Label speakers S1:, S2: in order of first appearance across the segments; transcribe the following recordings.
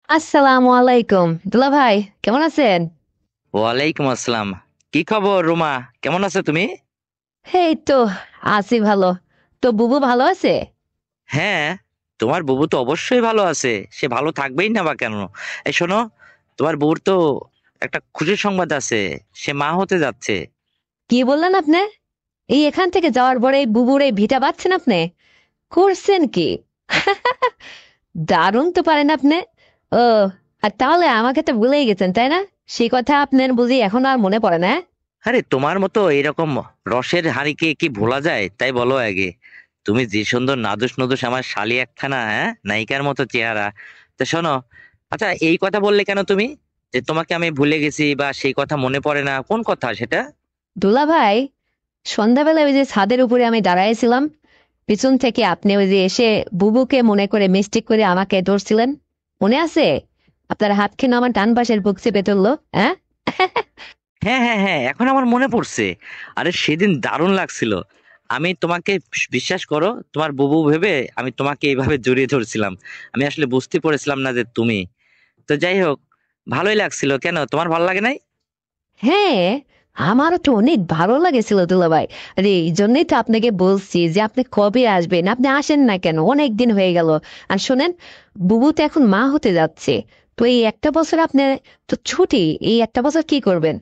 S1: আসসালামু আলাইকুম দুলা ভাই, কেমন আছেন?
S2: ওয়ালাইকুম আসসালাম। কি খবর রুমা? কেমন আছো তুমি?
S1: এই তো আছি ভালো। তো বুবু ভালো আছে?
S2: হ্যাঁ, তোমার বুবু তো অবশ্যই ভালো আছে। সে ভালো থাকবেই না বা কেন? এই শোনো, তোমার বুবুর তো একটা খুশির সংবাদ আছে। সে মা হতে যাচ্ছে।
S1: কি বললেন আপনি? এই এখান থেকে যাওয়ার পরে এই বুবুর এই ভিটা পাচ্ছেন আপনি? করছেন কি? দারুণ তো পারেন আপনি। ও, আর তাহলে আমাকে তো ভুলেই গেছেন তাই না? সেই কথা আপনার বুঝি এখন আর মনে পড়ে না?
S2: আরে তোমার মতো এরকম রসের হাঁড়িকে কি ভোলা যায়? তাই বলো আগে। তুমি যে সুন্দর নাদুস নুদুস আমার শালি একখানা, হ্যাঁ, নায়িকার মতো চেহারা। তো শোনো, আচ্ছা এই কথা বললে কেন তুমি, যে তোমাকে আমি ভুলে গেছি বা সেই কথা মনে পড়ে না? কোন কথা সেটা?
S1: দুলা ভাই, সন্ধ্যাবেলায় ওই যে ছাদের উপরে আমি দাঁড়াইছিলাম, পিছন থেকে আপনি ওই যে এসে বুবুকে মনে করে মিস্টেক করে আমাকে ধরছিলেন, মনে আছে? আপনার হাত খেয়ে আমার ডান পাশের বুক চেপে ধরলো, হ্যাঁ?
S2: হ্যাঁ হ্যাঁ হ্যাঁ, এখন আমার মনে পড়ছে। আরে সেদিন দারুণ লাগছিল। আমি তোমাকে, বিশ্বাস করো, তোমার বুবু ভেবে আমি তোমাকে এইভাবে জড়িয়ে ধরছিলাম। আমি আসলে বুঝতে পেরেছিলাম না যে তুমি। তো যাই হোক, ভালোই লাগছিল। কেন তোমার ভালো লাগে নাই?
S1: হ্যাঁ, আমারও তো অনেক ভালো লাগেছিল দুলাভাই। আরে এই জন্যই তো আপনাকে বলছি যে আপনি কবে আসবেন, আপনি আসেন না কেন, অনেক দিন হয়ে গেল। আর শোনেন, বুবু তো এখন মা হতে যাচ্ছে। তো এই একটা বছর আপনি, তো ছুটি, এই একটা বছর কি করবেন?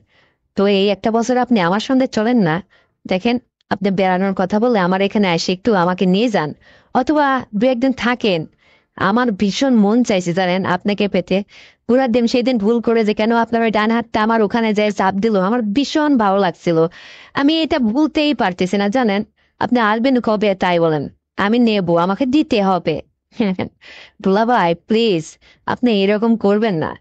S1: তো এই একটা বছর আপনি আমার সঙ্গে চলেন না। দেখেন, আপনি বেড়ানোর কথা বলে আমার এখানে এসে একটু আমাকে নিয়ে যান, অথবা দু একদিন থাকেন। আমার ভীষণ মন চাইছে জানেন আপনাকে পেতে। পুরা দিন সেদিন ভুল করে যে কেন আপনার ওই ডান হাতটা আমার ওখানে যায় চাপ দিল, আমার ভীষণ ভালো লাগছিল। আমি এটা ভুলতেই পারতেছি না জানেন। আপনি আসবেন কবে তাই বলেন? আমি নেব, আমাকে দিতে হবে। দুলাভাই প্লিজ, আপনি এরকম করবেন না।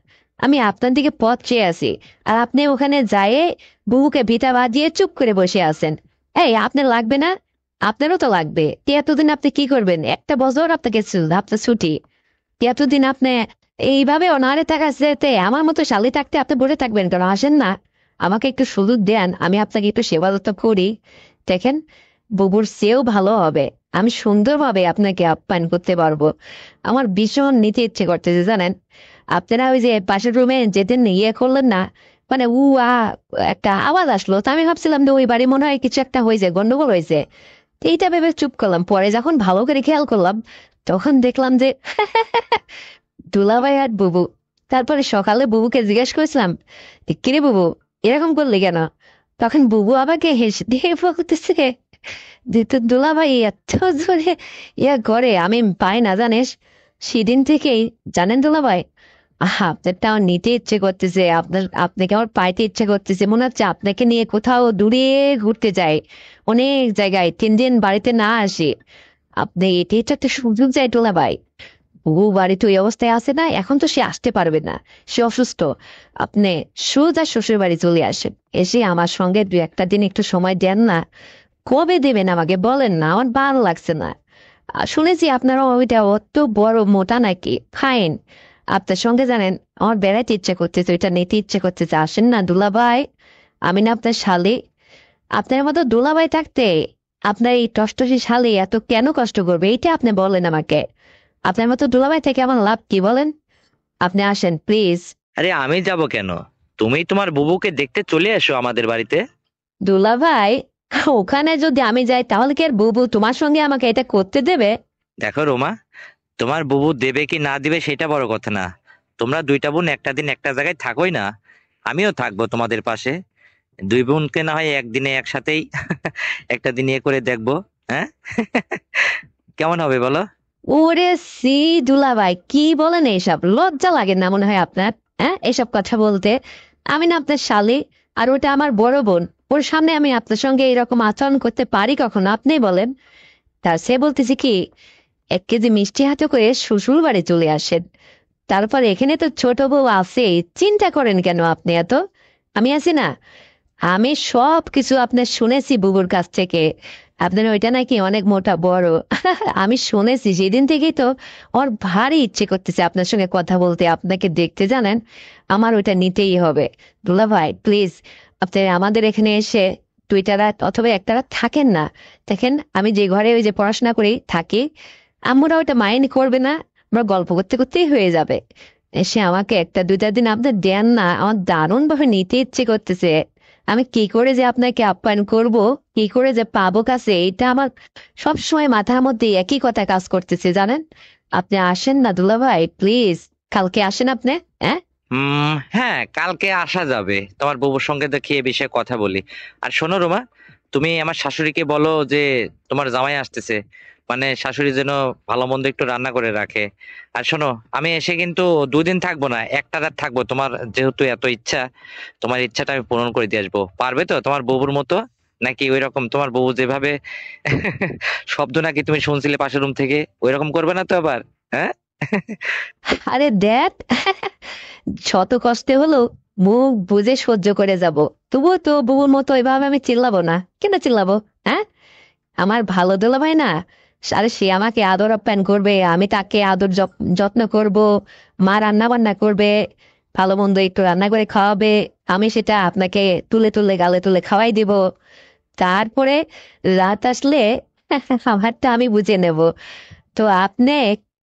S1: আমি আপনার দিকে পথ চেয়ে আছি, আর আপনি ওখানে যেয়ে বুবুকে ভিটা বাঁধিয়ে চুপ করে বসে আছেন। এই আপনার লাগবে না? আপনারও তো লাগবে। এতদিন আপনি কি করবেন? একটা বছর আপনাকে আপনার ছুটি। এতদিন আপনি এইভাবে অনারে থাকা যেতে আমার মতো শালি থাকতে আপনি বসে থাকবেন কেন? আসেন না, আমাকে একটু সুযোগ দেন, আমি আপনাকে একটু সেবা যত্ন করি। দেখেন, বুবুর চেয়েও ভালো হবে। আমি সুন্দরভাবে আপনাকে আপ্যায়ন করতে পারবো। আমার ভীষণ নিতে ইচ্ছে করতেছে জানেন। আপনারা ওই যে পাশের রুমে যেদিন ইয়ে করলেন না, মানে একটা আওয়াজ আসলো, তো আমি ভাবছিলাম যে ওই বাড়ি মনে হয় কিছু একটা হয়েছে, গন্ডগোল হয়েছে। তো এইটা ভেবে চুপ করলাম, পরে যখন ভালো করে খেয়াল করলাম, তখন দেখলাম যে দুলাভাই আর বুবু। তারপরে সকালে বুবুকে জিজ্ঞেস করেছিলাম, কিরে বুবু, এরকম করলি কেন? তখন বুবু আমাকে হেসে দিয়ে বলতেছে যে তোর দুলাভাই এত জোরে ইয়া করে আমি পাই না জানিস। সেদিন থেকেই, জানেন দুলাভাই, আপনারটাও নিতে ইচ্ছে করতেছে, আপনাকে আমার পাইতে ইচ্ছে করতেছে, মনে হচ্ছে আপনাকে নিয়ে কোথাও দূরে ঘুরতে যাই, অনেক জায়গায় 3 দিন বাড়িতে না আসি। আপনি এটাই তো একটা সুযোগ যায় দুলাভাই। ও বাড়িতে ওই অবস্থায় আছে না, এখন তো সে আসতে পারবে না, সে অসুস্থ। আপনি সোজা শ্বশুর বাড়ি চলে আসেন, এসে আমার সঙ্গে 2-1 দিন একটু সময় দেন না। কবে দেবেন আমাকে বলেন না, আমার ভালো লাগছে না। শুনেছি আপনারা ওইটা অত বড় মোটা নাকি, ফাইন। আপনার সঙ্গে জানেন আমার বেড়াইতে ইচ্ছে করতেছে, ওইটা নিতে ইচ্ছে করতেছে। আসেন না দুলাভাই, আমি না আপনার শালি। আপনার মতো দুলাভাই থাকতে আপনার এই টসটসি শালি এত কেন কষ্ট করবে, এইটা আপনি বলেন আমাকে। আপনার মতো দুলাভাই থেকে আমার লাভ কি বলেন? আপনি আসেন প্লিজ।
S2: আরে আমি যাব কেন? তুমি তোমার বুবুকে দেখতে চলে এসো আমাদের বাড়িতে।
S1: দুলাভাই, ওখানে যদি আমি যাই তাহলে কি আর বুবু তোমার সঙ্গে আমাকে এটা করতে দেবে?
S2: দেখো রোমা, তোমার বুবু দেবে কি না দিবে সেটা বড় কথা না। তোমরা দুইটা বোন একটা দিন একটা জায়গায় থাকোই না। আমিও থাকবো তোমাদের পাশে। দুই বোনকে না হয় একদিনে একসাথেই একটা দিন ইয়ে করে দেখবো। হ্যাঁ, কেমন হবে বলো?
S1: ওরে সি, দুলাভাই কি বলেন এইসব? লজ্জা লাগে না মনে হয় আপনার? হ্যাঁ, এসব কথা বলতে। আমি না আপনার শালি, আর ওটা আমার বড় বোন। ওর সামনে আমি আপনার সঙ্গে এরকম আচরণ করতে পারি কখনো? আপনি বলেন। তার সে বলতেছি কি, 1 কেজি মিষ্টি হাতে করে শ্বশুর বাড়ি চলে আসেন। তারপর এখানে তো ছোট বউ আছে, চিন্তা করেন কেন আপনি এত? আমি আছি না, আমি সব কিছু আপনার শুনেছি বুবুর কাছ থেকে। আপনার ওইটা নাকি অনেক মোটা বড়। আমি শুনেছি, সেদিন থেকেই তো ওর ভারী ইচ্ছে করতেছে আপনার সঙ্গে কথা বলতে, আপনাকে দেখতে জানেন। আমার ওইটা নিতেই হবে। দুলা ভাই প্লিজ, আপনি আমাদের এখানে এসে 2টা রাত অথবা একটা রাত থাকেন না। দেখেন, আমি যে ঘরে ওই যে পড়াশোনা করি থাকি, আম্মুরা ওইটা মাইন্ড করবে না। আমরা গল্প করতে করতেই হয়ে যাবে। এসে আমাকে একটা দুইটা দিন আপনার দেন না, আমার দারুণ ভাবে নিতে ইচ্ছে করতেছে। আমি কি করে যে আপনাকে আপ্যায়ন করব, কি করে যে পাবো কাছে, এটা আমার সব সময় মাথার মধ্যে একই কথা কাজ করতেছে জানেন। আপনি আসেন না দুলাভাই, প্লিজ। কালকে আসেন আপনি। হ্যাঁ,
S2: হ্যাঁ, কালকে আসা যাবে, তোমার বুবুর সঙ্গে দেখি এ বিষয়ে কথা বলি। আর শোনো রুমা, তুমি আমার শাশুড়িকে বলো যে তোমার জামাই আসতেছে, মানে শাশুড়ি যেন ভালো মন্দ একটু রান্না করে রাখে। আর শোনো, আমি এসে কিন্তু 2 দিন থাকবো না, একটা রাত থাকবো। তোমার যেহেতু এত ইচ্ছা, তোমার ইচ্ছাটা আমি পূরণ করে দিয়ে আসবো। পারবে তো তোমার বুবুর মতো? নাকি ওই রকম তোমার বুবু যেভাবে শব্দ নাকি তুমি শুনছিলে পাশের রুম থেকে, ওই রকম করবে না তো আবার? হ্যাঁ।
S1: আরে ড্যাড, শত কষ্টে হলেও মুখ বুঝে সহ্য করে যাব। তবুও তো বুবুর মতো এভাবে আমি চিল্লাবো না, কেন চিল্লাবো? হ্যাঁ, আমার ভালো দুলাভাই না। আরে সে আমাকে আদর আপ্যায়ন করবে, আমি তাকে আদর যত্ন করব। মা রান্না বান্না করবে, ভালো মন্দ একটু রান্না করে খাওয়াবে, আমি সেটা আপনাকে তুলে তুলে গালে তুলে খাওয়াই দিব। তারপরে রাত আসলে আমারটা আমি বুঝে নেব। তো আপনি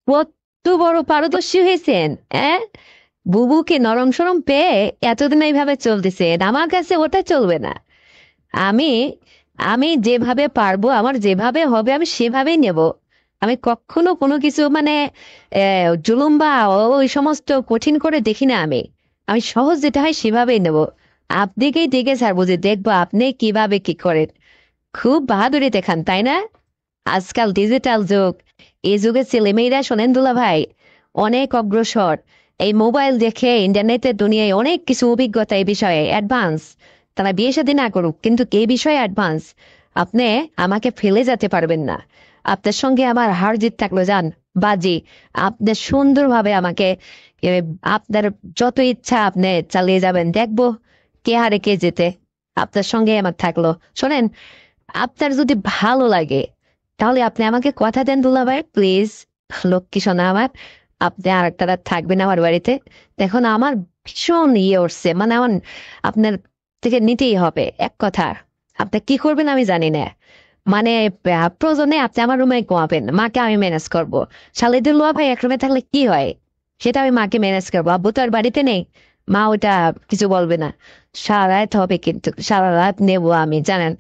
S1: কত বড় পারদর্শী হয়েছেন, হ্যাঁ? বুবুকে নরম সরম পেয়ে এতদিন এইভাবে চলতেছেন, আমার কাছে ওটা চলবে না। আমি আমি যেভাবে পারবো, আমার যেভাবে হবে আমি সেভাবেই নেব। আমি কখনো কোনো কিছু মানে জুলুম বা ওই সমস্ত কঠিন করে দেখি না। আমি আমি সহজ যেটা হয় সেভাবেই নেব। আপনাকেই দেখে ছাড়বো, যে দেখবো আপনি কিভাবে কি করেন। খুব বাহাদুরি দেখান, তাই না? আজকাল ডিজিটাল যুগ, এই যুগের ছেলেমেয়েরা শোনেন দুলা ভাই, অনেক অগ্রসর। এই মোবাইল দেখে ইন্টারনেটের দুনিয়ায় অনেক কিছু অভিজ্ঞতা এই বিষয়ে অ্যাডভান্স। তারা বিয়ে শাদী না করুক, কিন্তু এই বিষয়ে অ্যাডভান্স। আপনি আমাকে ফেলে যেতে পারবেন না। আপনার সঙ্গে আমার হার জিত থাকলো যান বাজি। আপনি সুন্দরভাবে আমাকে এ, আপনার যত ইচ্ছা আপনি চালিয়ে যাবেন, দেখবো কে হারে কে যেতে। আপনার সঙ্গে আমার থাকলো। শোনেন, আপনার যদি ভালো লাগে তাহলে আপনি আমাকে কথা দেন দুলাভাই, প্লিজ। লক্ষ্মী সোনা আমার, আপনি আর একটা রাত থাকবেন আমার বাড়িতে। দেখুন আমার ভীষণ ইয়ে উঠছে, মানে আমার আপনার থেকে নিতেই হবে এক কথা। আপনি কি করবেন আমি জানি না। মানে প্রয়োজনে আপনি আমার রুমে ঘুমাবেন, মাকে আমি ম্যানেজ করবো। শালিদের লোয়া ভাই এক রুমে থাকলে কি হয়, সেটা আমি মাকে ম্যানেজ করবো। আব্বু তো আর বাড়িতে নেই, মা ওটা কিছু বলবে না। সারা রাত হবে, কিন্তু সারা রাত নেবো আমি জানেন।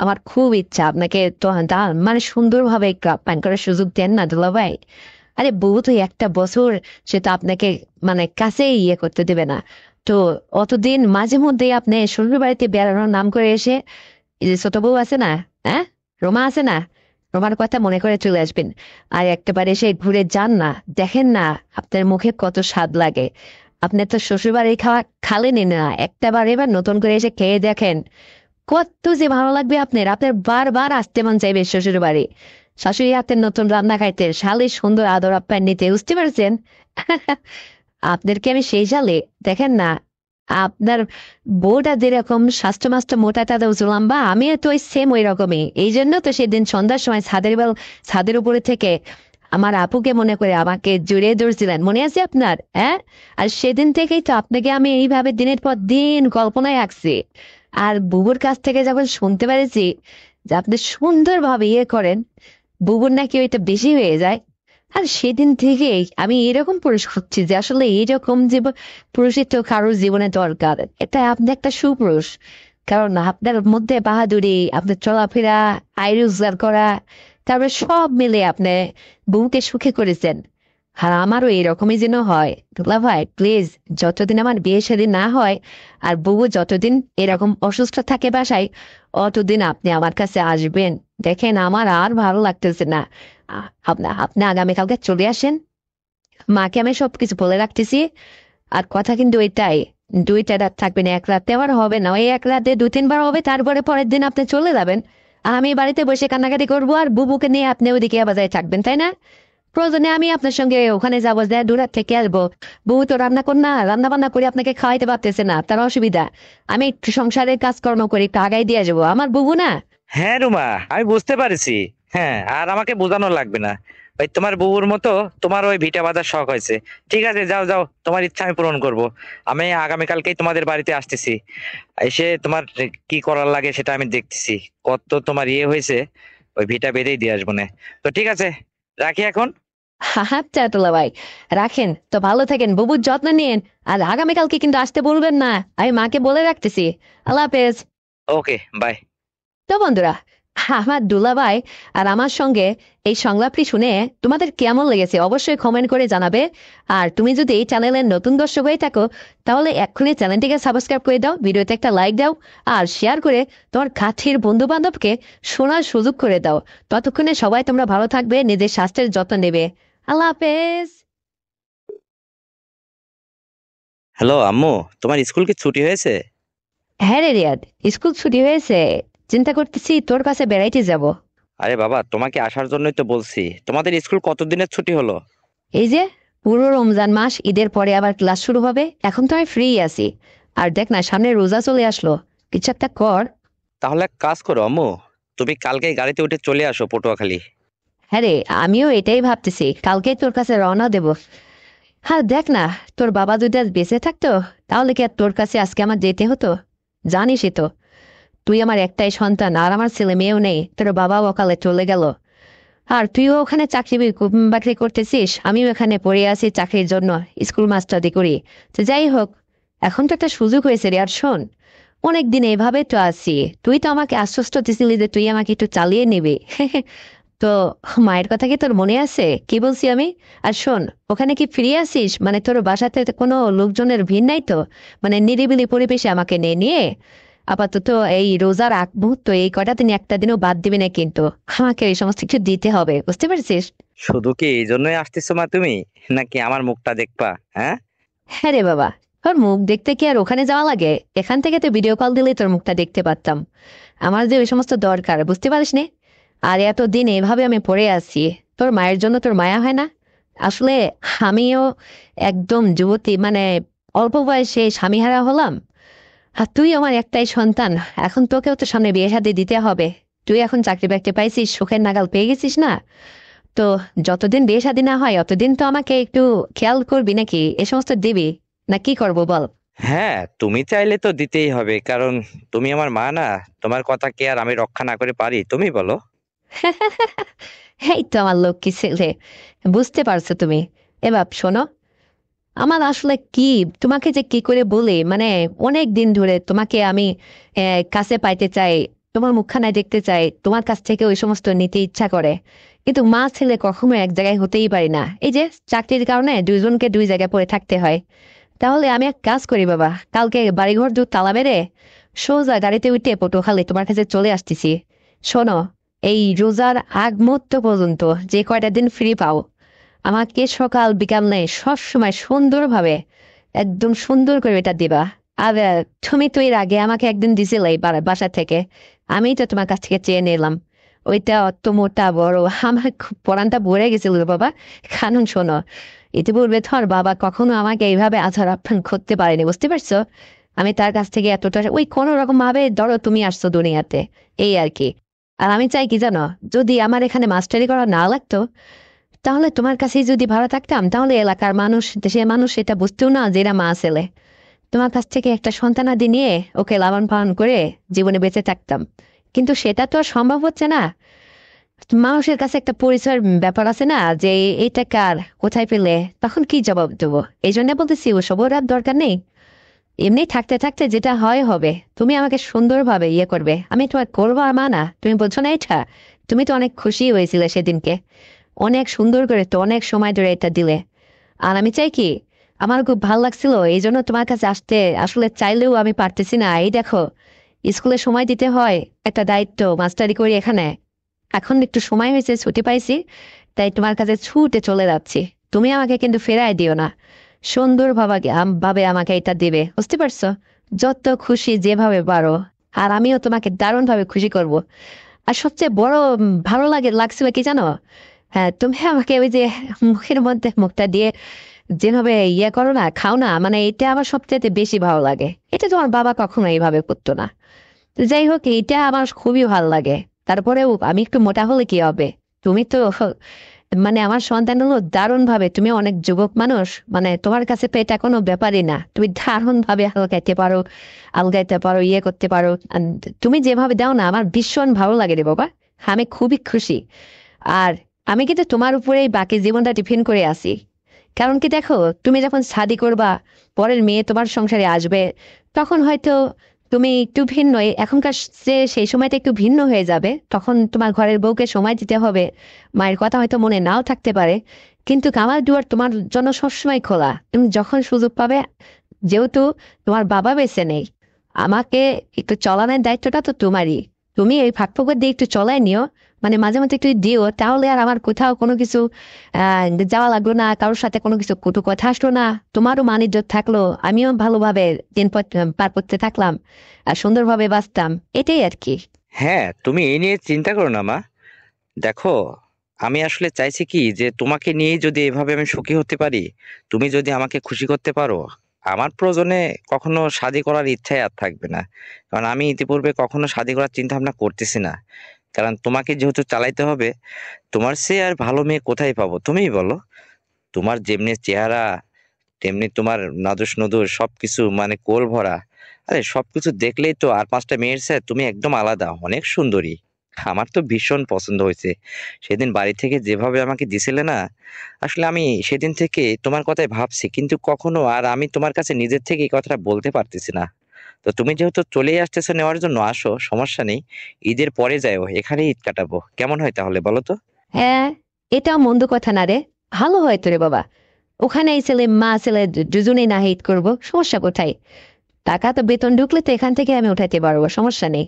S1: আমার খুব ইচ্ছা আপনাকে তো মানে সুন্দরভাবে একটু আপ্যায়ন করার সুযোগ দেন না দুলা ভাই। আরে বউ তো একটা বছর, সে তো আপনাকে মানে কাছে ইয়ে করতে দেবে না। তো অতদিন মাঝে মধ্যে আপনি শ্বশুর বাড়িতে বেড়ানোর নাম করে এসে, এই যে ছোট বউ আছে না, হ্যাঁ, রোমা আছে না, রোমার কথা মনে করে চলে আসবেন। আর একটাবার এসে ঘুরে যান না, দেখেন না আপনার মুখে কত স্বাদ লাগে। আপনি তো শ্বশুর বাড়ি খাওয়া খালেনি না, একটাবার এবার নতুন করে এসে খেয়ে দেখেন, কত যে ভালো লাগবে আপনার। আপনার বারবার আসতে মন চাইবে শ্বশুর বাড়ি। শাশুড়ি হাতের নতুন রান্না খাইতে, শালির সুন্দর আদর আপ্যায়ন নিতে, বুঝতে পারছেন? আপনাদেরকে আমি সেই সালে দেখেন না, আপনার বউটা যেরকম স্বাস্থ্য মাস্ট মোটা টাটা উঁচু লম্বা, আমি তো ওই সেম ওই রকমই। এই জন্য তো সেদিন সন্ধ্যার সময় ছাদের উপরে থেকে আমার আপুকে মনে করে আমাকে জড়িয়ে ধরছিলেন, মনে আছে আপনার? হ্যাঁ, আর সেদিন থেকেই তো আপনাকে আমি এইভাবে দিনের পর দিন কল্পনায় আঁকছি। আর বুবুর কাছ থেকে যখন শুনতে পেরেছি যে আপনি সুন্দরভাবে ইয়ে করেন, বুবুর নাকি ওইটা বেশি হয়ে যায়। আর সেদিন থেকেই আমি এরকম পুরুষ খুঁজছি, যে আসলে এইরকম জীবন পুরুষই তো কারোর জীবনে দরকার। এটা আপনি একটা সুপুরুষ, কারণ আপনার মধ্যে বাহাদুরি, আপনার চলাফেরা, আয় রোজগার করা, তারপরে সব মিলে আপনি বউকে সুখে করেছেন। আর আমারও এরকমই যেন হয় দুলা ভাই, প্লিজ। যতদিন আমার বিয়ে শাদী না হয় আর বউ যতদিন এরকম অসুস্থ থাকে বাসায়, অতদিন আপনি আমার কাছে আসবেন। দেখেন আমার আর ভালো লাগতেছে না। আপনি আপনি আগামীকালকে চলে আসেন, মাকে আমি সবকিছু বলে রাখতেছি। আর কথা কিন্তু ওইটাই, 2টা রাত থাকবেন, এক রাতে আবার হবে না। ওই এক রাতে 2-3 বার হবে, তারপরে পরের দিন আপনি চলে যাবেন। আমি বাড়িতে বসে কান্নাকাটি করবো, আর বুবুকে নিয়ে আপনি ওইদিকে বাজারে থাকবেন, তাই না? প্রয়োজনে আমি আপনার সঙ্গে ওখানে যাবো, যে দূরাত থেকে আসবো। বউ তো রান্না কর না, রান্না বান্না করে আপনাকে খাওয়াইতে পারতেছে না, তার অসুবিধা। আমি একটু সংসারের কাজকর্ম করে একটু আগাই দিয়ে যাবো, আমার বুবু না।
S2: হ্যাঁ রুমা, আমি বুঝতে পারছি। হ্যাঁ, আর আমাকে বোঝানো লাগবে না। ওই তোমার বউর মতো তোমার ওই ভিটা বাঁধার শখ হয়েছে। ঠিক আছে, যাও যাও, তোমার ইচ্ছা আমি পূরণ করব। আমি আগামীকালকেই তোমাদের বাড়িতে আসতেছি। এসে তোমার কি করার লাগে সেটা আমি দেখতেছি। কত তোমার ইয়ে হয়েছে, ওই ভিটা বেঁধেই দিয়ে আসবো না। তো ঠিক আছে, রাখি এখন।
S1: আচ্ছা দুলাভাই, রাখেন তো, ভালো থাকেন, বুবুর যত্ন নিন। আর আগামীকালকে কিন্তু আসতে বলবেন না, আমি মাকে বলে রাখতেছি। আল্লাহ হাফেজ।
S2: ওকে, বাই।
S1: তো বন্ধুরা, আমার দুলাভাই আর আমার সঙ্গে এই সংলাপটি শুনে তোমাদের কেমন লেগেছে অবশ্যই কমেন্ট করে জানাবে। আর তুমি যদি এই চ্যানেলের নতুন দর্শক হয়ে থাকো, তাহলে এক্ষুনি চ্যানেলটিকে সাবস্ক্রাইব করে দাও, ভিডিওতে একটা লাইক দাও, আর শেয়ার করে তোমার কাছের বন্ধু বান্ধবকে শোনার সুযোগ করে দাও। ততক্ষণে সবাই তোমরা ভালো থাকবে, নিজের স্বাস্থ্যের যত্ন নেবে। আল্লাহ হাফেজ।
S2: হ্যালো আম্মু, তোমার স্কুল কি ছুটি হয়েছে?
S1: হ্যাঁ রে রিয়াদ, স্কুল ছুটি হয়েছে, চিন্তা করতেছি তোর কাছে বেড়াইতে যাব।
S2: আরে বাবা, তোমাকে আসার জন্যই তো বলছি। তোমাদের স্কুল কতদিনের ছুটি হলো?
S1: এই যে পুরো রমজান মাস, ঈদের পরে আবার ক্লাস শুরু হবে, এখন তো আমি ফ্রি আছি। আর দেখ না, সামনে রোজা চলে আসলো, কিছু একটা কর।
S2: তাহলে এক কাজ করো আম্মু, তুমি কালকে গাড়িতে উঠে চলে আসো পটুয়াখালী।
S1: হ্যাঁ রে, আমিও এটাই ভাবতেছি, কালকেই তোর কাছে রওনা দেব। হ্যাঁ দেখ না, তোর বাবা যদি আজ বেঁচে থাকতো, তাহলে কি আর তোর কাছে আজকে আমার যেতে হতো? জানিসই তো, তুই আমার একটাই সন্তান, আর আমার ছেলে মেয়েও নেই, তোর বাবাও অকালে চলে গেল। আর তুইও ওখানে চাকরি বাকরি করতেছিস, আমিও এখানে পড়ে আছি চাকরির জন্য, স্কুল মাস্টারি করি। তো যাই হোক, এখন তো একটা সুযোগ হয়েছে রে। আর শোন, অনেকদিন এভাবে তো আছি, তুই তো আমাকে আশ্বস্ত দিছিলি যে তুই আমাকে একটু চালিয়ে নিবি। তো মায়ের কথা কি তোর মনে আছে, কি বলছি আমি? আর শোন, ওখানে কি ফিরে আসিস, মানে তোর বাসাতে তো কোনো লোকজনের ভিড় নাই তো? মানে নিরিবিলি পরিবেশে আমাকে নিয়ে আপাতত এই রোজার আগ মুহূর্ত, এই কটা দিন একটা দিনও বাদ দিবি না কিন্তু, আমাকে এই সমস্ত কিছু দিতে হবে, বুঝতে পারছিস?
S2: শুধু কি এই জন্যই আসতেছো মা তুমি, নাকি আমার মুখটা দেখবা? হ্যাঁ।
S1: হ্যাঁ রে বাবা, তোর মুখ দেখতে কি আর ওখানে যাওয়া লাগে? এখান থেকে তো ভিডিও কল দিলেই তোর মুখটা দেখতে পারতাম। আমার যে ওই সমস্ত দরকার, বুঝতে পারিস নে? আর এতদিন এভাবে আমি পড়ে আছি, তোর মায়ের জন্য তোর মায়া হয় না? আসলে আমিও একদম যুবতী, মানে অল্প বয়সে স্বামীহারা হলাম। আর তুই আমার একটাই সন্তান, এখন তোকেও তো সামনে বিয়ে শাদী দিতে হবে। তুই এখন চাকরি বাকরি পাইছিস, সুখের নাগাল পেয়ে গেছিস না? তো যতদিন বিয়ে শাদী না হয় অতদিন তো আমাকে একটু খেয়াল করবি নাকি, এ সমস্ত দিবি না? কি করবো বল?
S2: হ্যাঁ, তুমি চাইলে তো দিতেই হবে, কারণ তুমি আমার মা না। তোমার কথা কি আর আমি রক্ষা না করে পারি? তুমি বলো।
S1: এই তো আমার লক্ষ্মী ছেলে, বুঝতে পারছো তুমি। এবার শোনো, আমার আসলে কি, তোমাকে যে কি করে বলি, মানে অনেক দিন ধরে তোমাকে আমি কাছে পাইতে চাই, তোমার মুখখানা দেখতে চাই, তোমার কাছ থেকে ওই সমস্ত নিতে ইচ্ছা করে। কিন্তু মা ছেলে কখনো এক জায়গায় হতেই পারি না, এই যে চাকরির কারণে দুইজনকে দুই জায়গায় পড়ে থাকতে হয়। তাহলে আমি এক কাজ করি বাবা, কালকে বাড়িঘর দূর তালা মেরে সোজা গাড়িতে উঠে পটুয়াখালী তোমার কাছে চলে আসতেছি। শোনো, এই রোজার আগ মুহূর্ত পর্যন্ত যে কয়টা দিন ফ্রি পাও, আমাকে সকাল বিকাল নেই সবসময় সুন্দরভাবে, একদম সুন্দর করে এটা দিবা। আর তুমি তো এর আগে আমাকে একদিন দিছিলে এই বাসা থেকে, আমি তো তোমার কাছ থেকে চেয়ে নিলাম। ওইটা অত মোটা বড়, আমার খুব পরানটা ভরে গেছিল রে বাবা। কারণ শোনো, ইতিপূর্বে ধর বাবা কখনো আমাকে এইভাবে আচার আপ্যায়ন করতে পারেনি, বুঝতে পারছো? আমি তার কাছ থেকে এতটা ওই কোনো রকম ভাবে ধরো তুমি আসছো দুনিয়াতে, এই আর কি। আর আমি চাই কি জানো, যদি আমার এখানে মাস্টারি করা না লাগতো, তাহলে তোমার কাছেই যদি ভাড়া থাকতাম, তাহলে এলাকার মানুষ, দেশের মানুষ এটা বুঝতেও না যে এরা মা ছেলে। তোমার কাছ থেকে একটা সন্তানাদি নিয়ে ওকে লালন পালন করে জীবনে বেঁচে থাকতাম। কিন্তু সেটা তো আর সম্ভব হচ্ছে না। মানুষের কাছে একটা পরিচয়ের ব্যাপার আছে না, যে এইটা কার, কোথায় পেলে, তখন কি জবাব দেবো? এই জন্য বলতেছি ওসব ওর আর দরকার নেই। এমনি থাকতে থাকতে যেটা হয় হবে, তুমি আমাকে সুন্দরভাবে ইয়ে করবে, আমি তোমার করবো আর মানা, তুমি বলছো না এটা? তুমি তো অনেক খুশি হয়েছিলে সেদিনকে, অনেক সুন্দর করে তো অনেক সময় ধরে এটা দিলে। আর আমি চাই কি, আমার খুব ভালো লাগছিল, এই জন্য তোমার কাছে আসতে আসলে চাইলেও আমি পারতেছি না। এই দেখো, স্কুলে সময় দিতে হয়, একটা দায়িত্ব, মাস্টারি করি এখানে, এখন একটু সময় হয়েছে, ছুটি পাইছি, তাই তোমার কাছে ছুটে চলে যাচ্ছি। তুমি আমাকে কিন্তু ফেরাই দিও না, সুন্দর ভাবে আমাকে এটা দিবে, বুঝতে পারছো? যত খুশি যেভাবে পারো। আর আমিও তোমাকে দারুণ ভাবে খুশি করব। আর সবচেয়ে বড় ভালো লাগছিল কি জানো? হ্যাঁ, তুমি আমাকে ওই যে মুখের মধ্যে মুখটা দিয়ে যেভাবে ইয়ে করো না, খাও না, মানে এটা আমার সবচেয়ে বেশি ভালো লাগে। এটা তোমার বাবা কখনো এইভাবে করতো না। তো যাই হোক, এটা আমার খুবই ভালো লাগে। তারপরেও আমি একটু মোটা হলে কি হবে? তুমি তো মানে আমার সন্তান হলো দারুণ ভাবে, তুমি অনেক যুবক মানুষ, মানে তোমার কাছে তো এটা কোনো ব্যাপারই না, তুমি দারুণ ভাবে হালকাইতে পারো, আলগাইতে পারো, ইয়ে করতে পারো। আর তুমি যেভাবে দাও না, আমার ভীষণ ভালো লাগে রে বাবা, আমি খুবই খুশি। আর আমি কিন্তু তোমার উপরেই বাকি জীবনটা ডিপেন্ড করে আছি। কারণ কি দেখো, তুমি যখন শাদি করবা, পরের মেয়ে তোমার সংসারে আসবে, তখন হয়তো তুমি একটু ভিন্ন, এখনকার যে সেই সময়টা একটু ভিন্ন হয়ে যাবে, তখন তোমার ঘরের বউকে সময় দিতে হবে। মায়ের কথা হয়তো মনে নাও থাকতে পারে, কিন্তু আমার দুয়ার তোমার জন্য সবসময় খোলা। তুমি যখন সুযোগ পাবে, যেহেতু তোমার বাবা বেঁচে নেই, আমাকে একটু চলানোর দায়িত্বটা তো তোমারই। তুমি এই ফাঁক ফোকর দিয়ে একটু চলাই নিও, মানে মাঝে মাঝে একটু দিও, তাহলে আর আমার কোথাও কোনো কিছু আহ যাওয়া লাগলো না, কারোর সাথে কোনো কিছু কটু কথা আসলো না, তোমারও মান ইজ্জত থাকলো, আমিও ভালোভাবে দিন পার করতে থাকলাম, আর সুন্দরভাবে বাঁচতাম, এটাই আর কি।
S2: হ্যাঁ, তুমি এই নিয়ে চিন্তা করো না মা। দেখো, আমি আসলে চাইছি কি যে তোমাকে নিয়েই যদি এভাবে আমি সুখী হতে পারি, তুমি যদি আমাকে খুশি করতে পারো, আমার প্রয়োজনে কখনো শাদী করার ইচ্ছাই আর থাকবে না। কারণ আমি ইতিপূর্বে কখনো শাদী করার চিন্তা ভাবনা করতেছি না। কারণ তোমাকে যেহেতু চালাইতে হবে, তোমার সে আর ভালো মেয়ে কোথায় পাবো তুমিই বলো। তোমার যেমনি চেহারা, তেমনি তোমার নাদুস নুদুস সবকিছু, মানে কোল ভরা। আরে সবকিছু দেখলেই তো আর পাঁচটা মেয়ের চেয়ে তুমি একদম আলাদা, অনেক সুন্দরী। আমার তো ভীষণ পছন্দ হয়েছে। সেদিন বাড়ি থেকে যেভাবে আমাকে দিছিলে না, আসলে আমি সেদিন থেকে তোমার কথাই ভাবছি, কিন্তু কখনো আর আমি তোমার কাছে নিজের থেকে এই কথাটা বলতে পারতেছি না। তো তুমি যেহেতু চলেই আসতেছো নেওয়ার জন্য, আসো, সমস্যা নেই। ঈদের পরে যাও, এখানেই ঈদ কাটাবো, কেমন হয় তাহলে বলো তো?
S1: হ্যাঁ, এটাও মন্দ কথা না রে, ভালো হয় তো রে বাবা। ওখানে এই ছেলে মা ছেলে দুজনেই না হিট করবো, সমস্যা কোথায়? টাকা তো বেতন ঢুকলে তো এখান থেকে আমি উঠাইতে পারবো, সমস্যা নেই।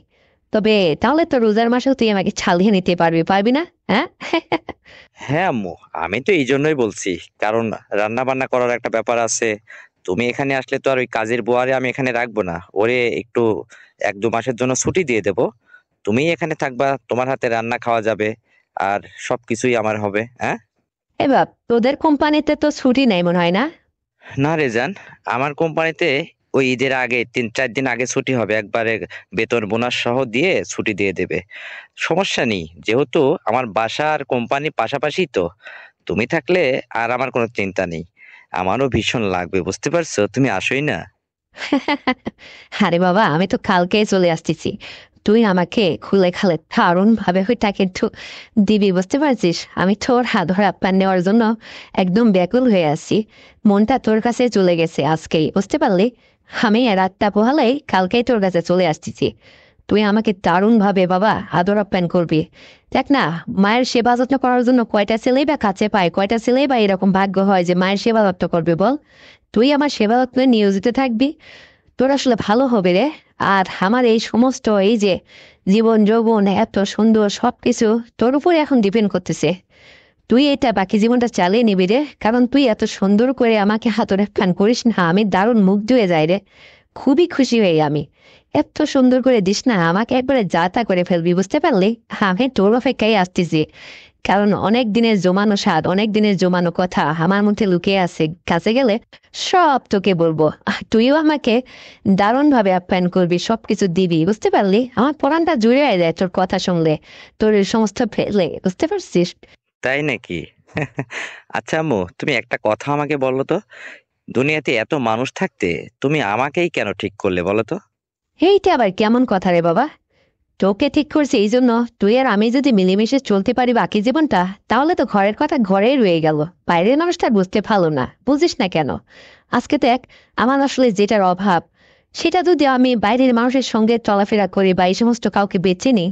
S1: তবে তাহলে তো রোজার মাসেও তুই আমাকে ছালিয়ে নিতে পারবি, পারবি না? হ্যাঁ।
S2: হ্যাঁ আম্মু, আমি তো এই জন্যই বলছি। কারণ রান্না বান্না করার একটা ব্যাপার আছে। তুমি এখানে আসলে তো আর ওই কাজের বুয়ারে আমি এখানে রাখবো না, ওরে একটু 1-2 মাসের জন্য ছুটি দিয়ে দেবো। তুমি এখানে থাকবা, তোমার হাতে রান্না খাওয়া যাবে, আর সবকিছুই আমার হবে। হ্যাঁ।
S1: এবার তোদের কোম্পানিতে তো ছুটি নেই মনে হয় না?
S2: না রেজান, আমার কোম্পানিতে ওই ঈদের আগে 3-4 দিন আগে ছুটি হবে একবারে, বেতন বোনাস সহ দিয়ে ছুটি দিয়ে দেবে। সমস্যা নেই, যেহেতু আমার বাসা আর কোম্পানি পাশাপাশি তো। তুমি থাকলে আর আমার কোনো চিন্তা নেই। আমারও ভীষণ লাগবে, বুঝতে পারছো, তুমি আসোই না।
S1: আরে বাবা, আমি তো কালকেই চলে আসতেছি। তুই আমাকে খুলে খালে দারুণ ভাবে ওইটা কিন্তু দিবি, বুঝতে পারছিস? আমি তোর হাত ধরে আপ্যায়ন নেওয়ার জন্য একদম ব্যাকুল হয়ে আছি। মনটা তোর কাছে চলে গেছে আজকেই, বুঝতে পারলি? আমি রাতটা পোহালেই কালকেই তোর কাছে চলে আসতেছি। তুই আমাকে দারুণ ভাবে বাবা আদর আপ্যায়ন করবি। দেখ না, মায়ের সেবা যত্ন করার জন্য কয়টা ছেলেই বা কাছে পায়, কয়টা ছেলেই বা এরকম ভাগ্য হয় যে মায়ের সেবা যত্ন করবে বল? তুই আমার সেবা যত্নে নিয়োজিত থাকবি, তোর আসলে ভালো হবে রে। আর আমার এই সমস্ত এই যে জীবন যৌবন এত সুন্দর সবকিছু তোর উপরে এখন ডিপেন্ড করতেছে। তুই এটা বাকি জীবনটা চালিয়ে নিবি রে, কারণ তুই এত সুন্দর করে আমাকে হাতরে ফ্যান করিস না, আমি দারুণ মুগ্ধ হয়ে যাই রে। খুবই খুশি হই আমি। এত সুন্দর করে দিস না, আমাকে একবারে যা তা করে ফেলবি, বুঝতে পারলি? আমি তোর অপেক্ষায় আসতেছি। কারণ অনেক দিনের জমানো স্বাদ, অনেক দিনের জমানো কথা আমার মধ্যে লুকিয়ে আছে, কাছে গেলে সব তোকে বলবো। তুইও আমাকে দারুণ ভাবে আপ্যায়ন করবি, সবকিছু দিবি, বুঝতে পারলি? আমার পরানটা জুড়ে যায় তোর কথা শুনলে, তোর এই সমস্ত ফেলে, বুঝতে পারছিস?
S2: তাই নাকি? আচ্ছা আম্মু, তুমি একটা কথা আমাকে বলো তো, দুনিয়াতে এত মানুষ থাকতে তুমি আমাকেই কেন ঠিক করলে বলো তো?
S1: এইটা আবার কেমন কথা রে বাবা? তোকে ঠিক করছে এই জন্য তুই আর আমি যদি মিলেমিশে চলতে পারি বাকি জীবনটা, তাহলে তো ঘরের কথা ঘরেই রয়ে গেল। বাইরের মানুষটা বুঝতে ভালো না, বুঝিস না কেন? আজকে দেখ, আমার আসলে যেটার অভাব, সেটা যদি আমি বাইরের মানুষের সঙ্গে চলাফেরা করি বা এই সমস্ত কাউকে বেছে নিই,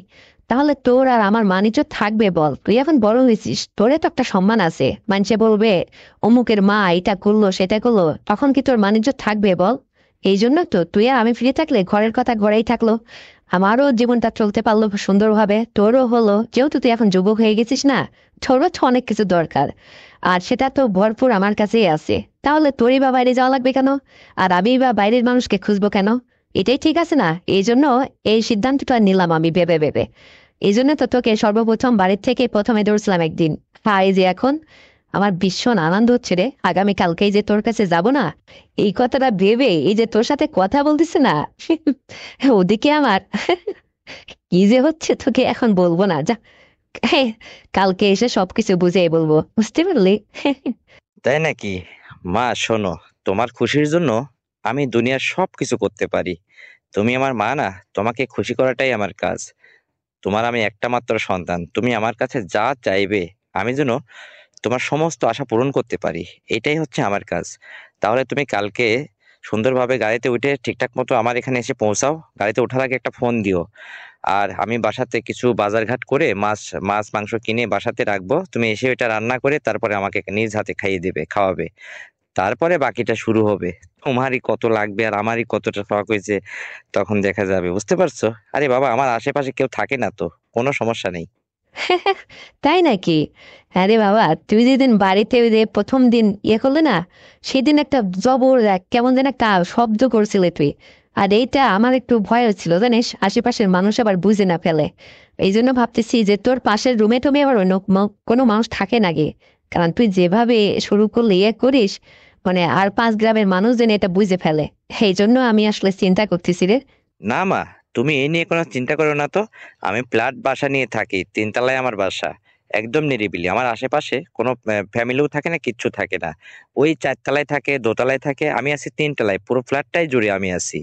S1: তাহলে তোর আর আমার মানিজ্য থাকবে বল? তুই এখন বড় হয়েছিস, তোরে তো একটা সম্মান আছে, মানুষে বলবে অমুকের মা এটা করলো সেটা করলো, তখন কি তোর মানিজ্য থাকবে বল? এই জন্য তো তুই আর আমি ফিরে থাকলে ঘরের কথা ঘরেই থাকলো, আমারও জীবনটা চলতে পারলো সুন্দরভাবে, তোরও হলো, যেহেতু তুই এখন যুবক হয়ে গেছিস না, তোরও তো অনেক কিছু দরকার, আর সেটা তো ভরপুর আমার কাছেই আছে। তাহলে তোরই বা বাইরে যাওয়া লাগবে কেন? আর আমি বা বাইরের মানুষকে খুঁজবো কেন? এটাই ঠিক আছে না? এই জন্য এই সিদ্ধান্তটা নিলাম আমি ভেবে ভেবে। এই জন্য তো তোকে সর্বপ্রথম বাড়ির থেকে প্রথমে ধরছিলাম একদিন। হ্যাঁ, এই যে এখন আমার ভীষণ আনন্দ হচ্ছে রে, আগামীকালকেই যে তোর কাছে যাব না, এই কথাটা ভেবে এই যে তোর সাথে কথা বলতেছে না, ওদিকে আমার কি যে হচ্ছে তোকে এখন বলবো না, যা। হ্যাঁ, কালকে এসে সবকিছু বুঝিয়ে বলবো, বুঝতে পারলি?
S2: তাই নাকি? মা শোনো, তোমার খুশির জন্য আমি দুনিয়ার সবকিছু করতে পারি। তুমি আমার মা না, তোমাকে খুশি করাটাই আমার কাজ। তোমার আমি একটা মাত্র সন্তান, তুমি আমার কাছে যা চাইবে আমি যেন তোমার সমস্ত আশা পূরণ করতে পারি, এটাই হচ্ছে আমার কাজ। তাহলে তুমি কালকে সুন্দরভাবে গাড়িতে উঠে ঠিকঠাক মতো আমার এখানে এসে পৌঁছাও। গাড়িতে ওঠার আগে একটা ফোন দিও। আর আমি বাসাতে কিছু বাজারঘাট করে মাছ মাছ মাংস কিনে বাসাতে রাখবো, তুমি এসে ওটা রান্না করে তারপরে আমাকে নিজ হাতে খাইয়ে দেবে, খাওয়াবে। তারপরে বাকিটা শুরু হবে। তোমারই কত লাগবে আর আমারই কতটা শখ হয়েছে তখন দেখা যাবে, বুঝতে পারছো? আরে বাবা, আমার আশেপাশে কেউ থাকে না তো, কোনো সমস্যা নেই।
S1: তাই নাকি? আরে বাবা, তুই যেদিন বাড়িতে ওই যে প্রথম দিন করলে না, সেদিন একটা জবর কেমন যেন একটা শব্দ করছিলে তুই। আর এইটা আমার একটু ভয় হচ্ছিল জানিস, আশেপাশের মানুষ আবার বুঝে না ফেলে। এই জন্য ভাবতেছি যে তোর পাশের রুমে টুমে আবার অন্য কোনো মানুষ থাকে নাকি। কারণ তুই যেভাবে শুরু করলে করিস, মানে আর 5 গ্রামের মানুষ যেন এটা বুঝে ফেলে। এই জন্য আমি আসলে চিন্তা করতেছি রে।
S2: না মা, তুমি এই নিয়ে কোনো চিন্তা করো না তো। আমি ফ্ল্যাট বাসা নিয়ে থাকি, 3 তলায় আমার বাসা। একদম নিরিবিলি, আমার আশেপাশে কোনো ফ্যামিলিও থাকে না, কিচ্ছু থাকে না। ওই 4 তলায় থাকে, দোতলায় থাকে, আমি আছি 3 তলায়, পুরো ফ্ল্যাটটাই জুড়ে আমি আছি।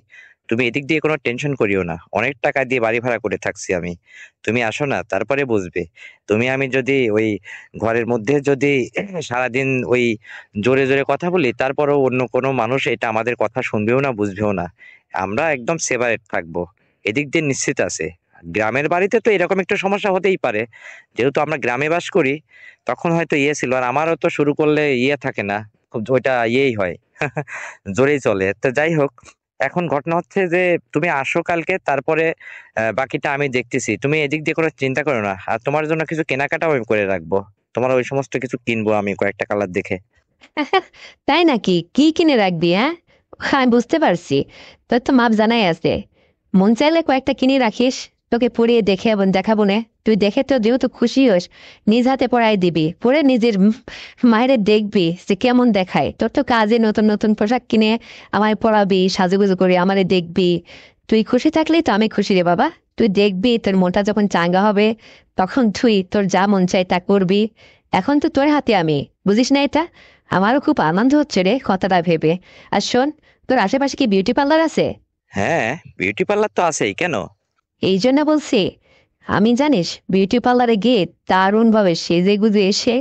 S2: তুমি এদিক দিয়ে কোনো টেনশন করিও না, অনেক টাকা দিয়ে বাড়ি ভাড়া করে থাকছি আমি। তুমি আসো না, তারপরে বুঝবে। তুমি আমি যদি ওই ঘরের মধ্যে যদি সারাদিন ওই জোরে জোরে কথা বলি, তারপরও অন্য কোনো মানুষ এটা আমাদের কথা শুনবেও না, বুঝবেও না। আমরা একদম সেপারেট থাকবো, এদিক দিয়ে নিশ্চিত আছে। গ্রামের বাড়িতে তো এরকম একটা সমস্যা হতেই পারে, যেহেতু আমরা গ্রামে বাস করি। তখন হয়তো ছিল, আর আমারও তো শুরু করলে থাকে না, খুব ওইটা হয় জোরেই চলে। তো যাই হোক, এখন ঘটনা হচ্ছে যে তুমি আসো কালকে, তারপরে বাকিটা আমি দেখতেছি। তুমি এদিক দিয়ে কোনো চিন্তা করো না, আর তোমার জন্য কিছু কেনাকাটাও আমি করে রাখবো। তোমার ওই সমস্ত কিছু কিনবো আমি কয়েকটা কালার দেখে।
S1: তাই নাকি? কি কিনে রাখবি? হ্যাঁ, আমি বুঝতে পারছি। তোর তো মাপ জানাই আছে। মন চাইলে কয়েকটা কিনে রাখিস, তোকে পরিয়ে দেখে এবং দেখাবো নে। তুই দেখে তো যেহেতু খুশি হোস, নিজ হাতে পরাই দিবি, পরে নিজের মায়েরে দেখবি যে কেমন দেখায়। তোর তো কাজে নতুন নতুন পোশাক কিনে আমায় পরাবি, সাজুগুজু করে আমারে দেখবি। তুই খুশি থাকলেই তো আমি খুশি রে বাবা। তুই দেখবি তোর মনটা যখন চাঙ্গা হবে, তখন তুই তোর যা মন চাই তা করবি। এখন তো তোর হাতে আমি, বুঝিস না এটা? আমারও খুব আনন্দ হচ্ছে রে কথাটা ভেবে। আর শোন, তোর আশেপাশে কি বিউটি পার্লার আছে?
S2: হ্যাঁ, বিউটি পার্লার তো আছেই, কেন?
S1: এই জন্য বলছি, আমি জানিস বিউটি পার্লারে গিয়ে দারুণ ভাবে সেজে গুজে এসে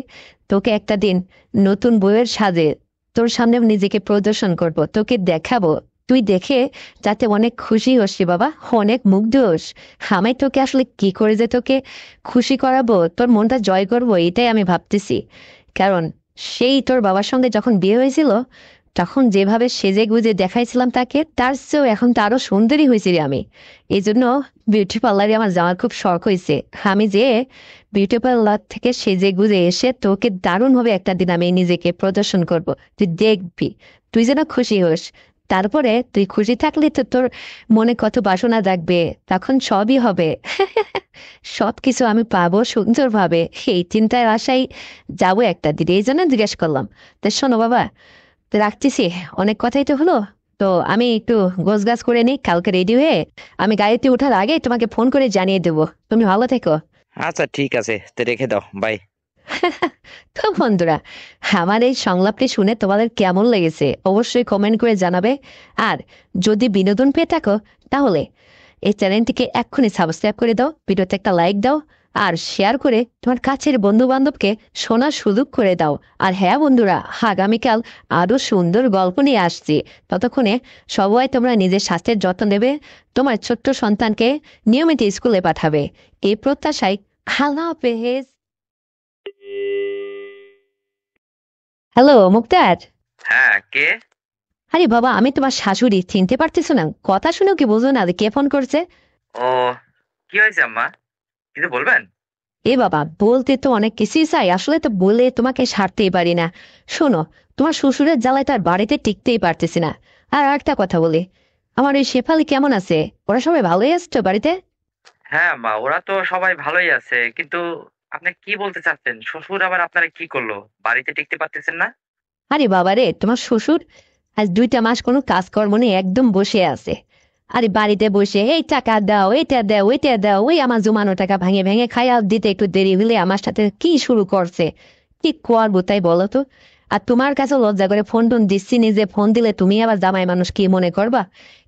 S1: তোকে একটা দিন নতুন বইয়ের সাজে তোর সামনে নিজেকে প্রদর্শন করব, তোকে দেখাবো। তুই দেখে যাতে অনেক খুশি হোস রে বাবা, অনেক মুগ্ধ হোস। আমি তোকে আসলে কি করে যে তোকে খুশি করাবো, তোর মনটা জয় করবো, এটাই আমি ভাবতেছি। কারণ সেই তোর বাবার সঙ্গে যখন বিয়ে হয়েছিল, তখন যেভাবে সেজে গুজে দেখাইছিলাম তাকে, তার চেয়েও এখন তো আরো সুন্দরী হয়েছি রে আমি। এই জন্য বিউটি পার্লারে আমার যাওয়ার খুব শখ হয়েছে। আমি যে বিউটি পার্লার থেকে সেজে গুজে এসে তোকে দারুণ ভাবে একটা দিন আমি নিজেকে প্রদর্শন করব, তুই দেখবি। তুই যেন খুশি হোস। তারপরে তুই খুশি থাকলে তো তোর মনে কত বাসনা জাগবে, তখন সবই হবে। সবকিছু আমি পাবো সুন্দরভাবে, এই চিন্তার আশাই যাবো একটা দিন। এই জন্য জিজ্ঞেস করলাম। তো শোনো বাবা, তো রাখতেছি, অনেক কথাই তো হলো। তো আমি একটু গোছগাছ করে নিই, কালকে রেডি হয়ে আমি গাড়িতে ওঠার আগে তোমাকে ফোন করে জানিয়ে দেবো। তুমি ভালো থেকো।
S2: আচ্ছা ঠিক আছে, তো রেখে দাও, বাই।
S1: তো বন্ধুরা, আমার এই সংলাপটি শুনে তোমাদের কেমন লেগেছে অবশ্যই কমেন্ট করে জানাবে। আর যদি বিনোদন পেয়ে থাকো, তাহলে এই চ্যানেলটিকে এক্ষুনি সাবস্ক্রাইব করে দাও, ভিডিওতে একটা লাইক দাও, আর শেয়ার করে তোমার কাছের বন্ধু বান্ধবকে শোনার সুযোগ করে দাও। আর হ্যাঁ বন্ধুরা, আগামীকাল আরো সুন্দর গল্প নিয়ে আসছি। ততক্ষণে সবাই তোমরা নিজের স্বাস্থ্যের যত্ন নেবে, তোমার ছোট্ট সন্তানকে নিয়মিত স্কুলে পাঠাবে, এই প্রত্যাশায় আল্লাহ হাফেজ। হ্যালো মুক্তার।
S2: হ্যাঁ, কে?
S1: আরে বাবা, আমি তোমার শাশুড়ি, চিনতে পারতেছো না? কথা শুনেও কি বোঝো না যে কে ফোন করছে?
S2: ও, কি হয়েছে আম্মা? কিছু বলবেন?
S1: এ বাবা, বলতে তো অনেক কিছুই চাই, আসলে তো বলে তোমাকে সারতেই পারি না। শোনো, তোমার শ্বশুরের জ্বালায় তার বাড়িতে টিকতেই পারতেছি না। আর একটা কথা বলি, আমার ওই শেফালি কেমন আছে? ওরা সবাই ভালোই আছে তো বাড়িতে?
S2: হ্যাঁ মা, ওরা তো সবাই ভালোই আছে, কিন্তু আপনি কি বলতে চাচ্ছেন? শ্বশুর আবার আপনারা কি করলো? বাড়িতে টিকতে পারতেছেন না?
S1: আরে বাবা রে, তোমার শ্বশুর আজ 2টা মাস কোনো কাজকর্ম নেই, একদম বসে আছে। আরে বাড়িতে বসে এই টাকা দাও, এটা দাও, ওইটা দাও, ওই আমার জমানো টাকা ভাঙে ভেঙে খাই, আর দিতে একটু দেরি হলে আমার সাথে কি শুরু করছে। কি করবো তাই বলো তো? আর তোমার কাছে লজ্জা করে ফোন টোন দিচ্ছি নি, যে ফোন দিলে তুমি আবার জামাই মানুষ কি মনে করবা।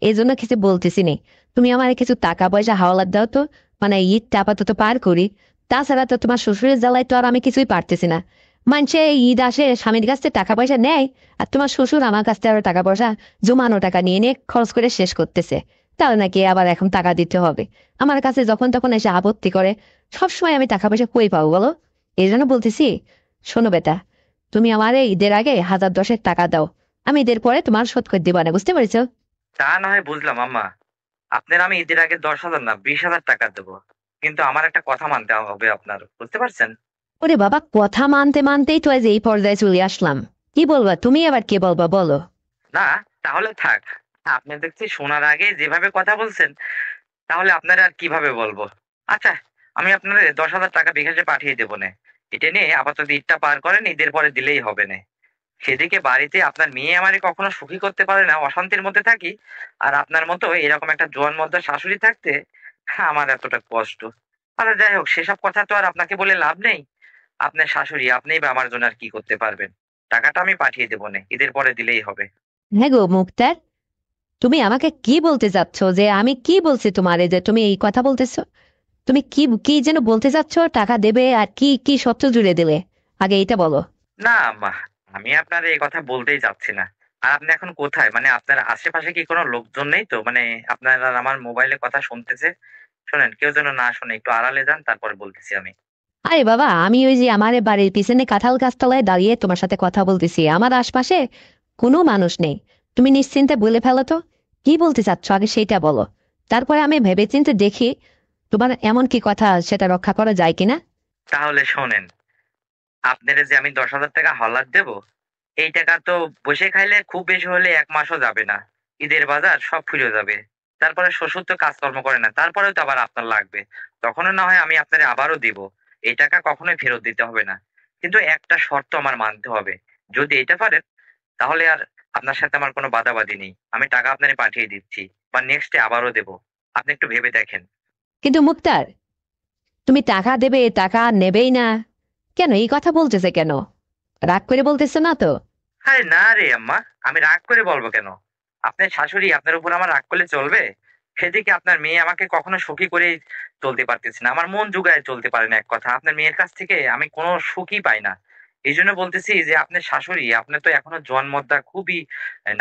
S1: এই জন্য কিছু বলতেছি নি। তুমি আমার কিছু টাকা পয়সা হাওলাত দাও তো, মানে ঈদটা আপাতত পার করি। তাছাড়া তো তোমার শ্বশুরের জ্বালায় তো আর আমি কিছুই পারতেছি না। মানুষে ঈদ আসে স্বামীর কাছ থেকে টাকা পয়সা নেয়, আর তোমার শ্বশুর আমার কাছ থেকে আরো টাকা পয়সা জমানো টাকা নিয়ে নিয়ে খরচ করে শেষ করতেছে। তাহলে নাকি আবার এখন টাকা দিতে হবে আমার কাছে, যখন তখন এসে আপত্তি করে। সবসময় আমি টাকা পয়সা কই পাবো বলো? এই জন্য বলতেছি, শোনো বেটা, তুমি আমার এই ঈদের আগে 1010 টাকা দাও, আমি ঈদের পরে তোমার শোধ করে দিবা না, বুঝতে পেরেছো?
S2: তা না হয় বুঝলাম আম্মা, আপনার আমি ঈদের আগে 10,000 না 20,000 টাকা দেবো, কিন্তু আমার একটা কথা মানতে হবে আপনার, বুঝতে পারছেন?
S1: ওরে বাবা, কথা মানতে মানতেই তো আজ এই পর্যায়ে চলে আসলাম। কি বলবা তুমি, আবার কি বলবা বলো?
S2: না, তাহলে থাক। আপনি দেখছি শোনার আগে যেভাবে কথা বলছেন, তাহলে আপনারা আর কিভাবে বলবো। আচ্ছা, আমি আপনার 10,000 টাকা বিকাশে পাঠিয়ে দেবো না। এটা নিয়ে আপাতত ঈদটা পার করেন, ঈদের পরে দিলেই হবে না। সেদিকে বাড়িতে আপনার মেয়ে আমারে কখনো সুখী করতে পারে না, অশান্তির মধ্যে থাকি। আর আপনার মতো এরকম একটা জোয়ান মদ্দা শাশুড়ি থাকতে আমার এতটা কষ্ট। আচ্ছা যাই হোক, সেসব কথা তো আর আপনাকে বলে লাভ নেই। আপনার শাশুড়ি, আপনিই বা আমার জন্য আর কি করতে পারবেন। টাকাটা আমি পাঠিয়ে দেবো না, ঈদের পরে দিলেই হবে।
S1: হ্যাঁ গো মুক্তার, তুমি আমাকে কি বলতে চাচ্ছ? যে আমি কি বলছি তোমারে যে তুমি এই কথা বলতেছো? তুমি কি কি যেন বলতে চাচ্ছ? টাকা দেবে আর কি কি সত্য জুড়ে দিলে? আগে এটা বলো।
S2: না আম্মা, আমি আপনার এই কথা বলতেই চাচ্ছি না। আর আপনি এখন কোথায়, মানে আপনার আশেপাশে কি কোনো লোকজন নেই তো, মানে আপনার আর আমার মোবাইলে কথা শুনতেছে? শোনেন, কেউ যেন না শুনে, একটু আড়ালে যান, তারপর বলতেছি আমি।
S1: আরে বাবা, আমি ওই যে আমার বাড়ির পিছনে কাঁঠাল গাছতলায় দাঁড়িয়ে তোমার সাথে কথা বলতেছি, আমার আশপাশে কোনো মানুষ নেই। তুমি নিশ্চিন্তে বলে ফেলো তো, কি বলতে চাচ্ছ আগে সেটা বলো। তারপরে আমি ভেবেচিন্তে দেখি তোমার এমন কি কথা সেটা রক্ষা করা যায় কিনা।
S2: তাহলে শোনেন, আপনারে যে আমি 10,000 টাকা হলার দেব, এই টাকা তো বসে খাইলে খুব বেশি হলে 1 মাসও যাবে না। ঈদের বাজার সব ফুরিয়ে যাবে। তারপরে শ্বশুর তো কাজকর্ম করে না, তারপরেও তো আবার আপনার লাগবে। তখনও না হয় আমি আপনারে আবারও দিব। এই টাকা কখনোই ফেরত দিতে হবে না। কিন্তু একটা শর্ত আমার মানতে হবে। যদি এটা পারেন, তাহলে আর আপনার সাথে আমার কোনো বাদাবাদি নেই। আমি টাকা আপনারে পাঠিয়ে দিচ্ছি, বা নেক্সটে আবারও দেব। আপনি একটু ভেবে দেখেন।
S1: কিন্তু মুক্তার, তুমি টাকা দেবে, টাকা নেবেই না কেন? এই কথা বলতেছে কেন? রাগ করে বলতেছে না তো?
S2: আরে না রে আম্মা, আমি রাগ করে বলবো কেন? আপনার শাশুড়ি, আপনার উপর আমার রাগ করলে চলবে? সেদিকে আপনার মেয়ে আমাকে কখনো সুখী করে চলতে পারতেছে না, আমার মন জুগায় চলতে পারে না। এক কথা, আপনার মেয়ের কাছ থেকে আমি কোনো সুখই পাই না। এই জন্য বলতেছি যে আপনার শাশুড়ি, আপনার তো এখনো জন্মদা, খুবই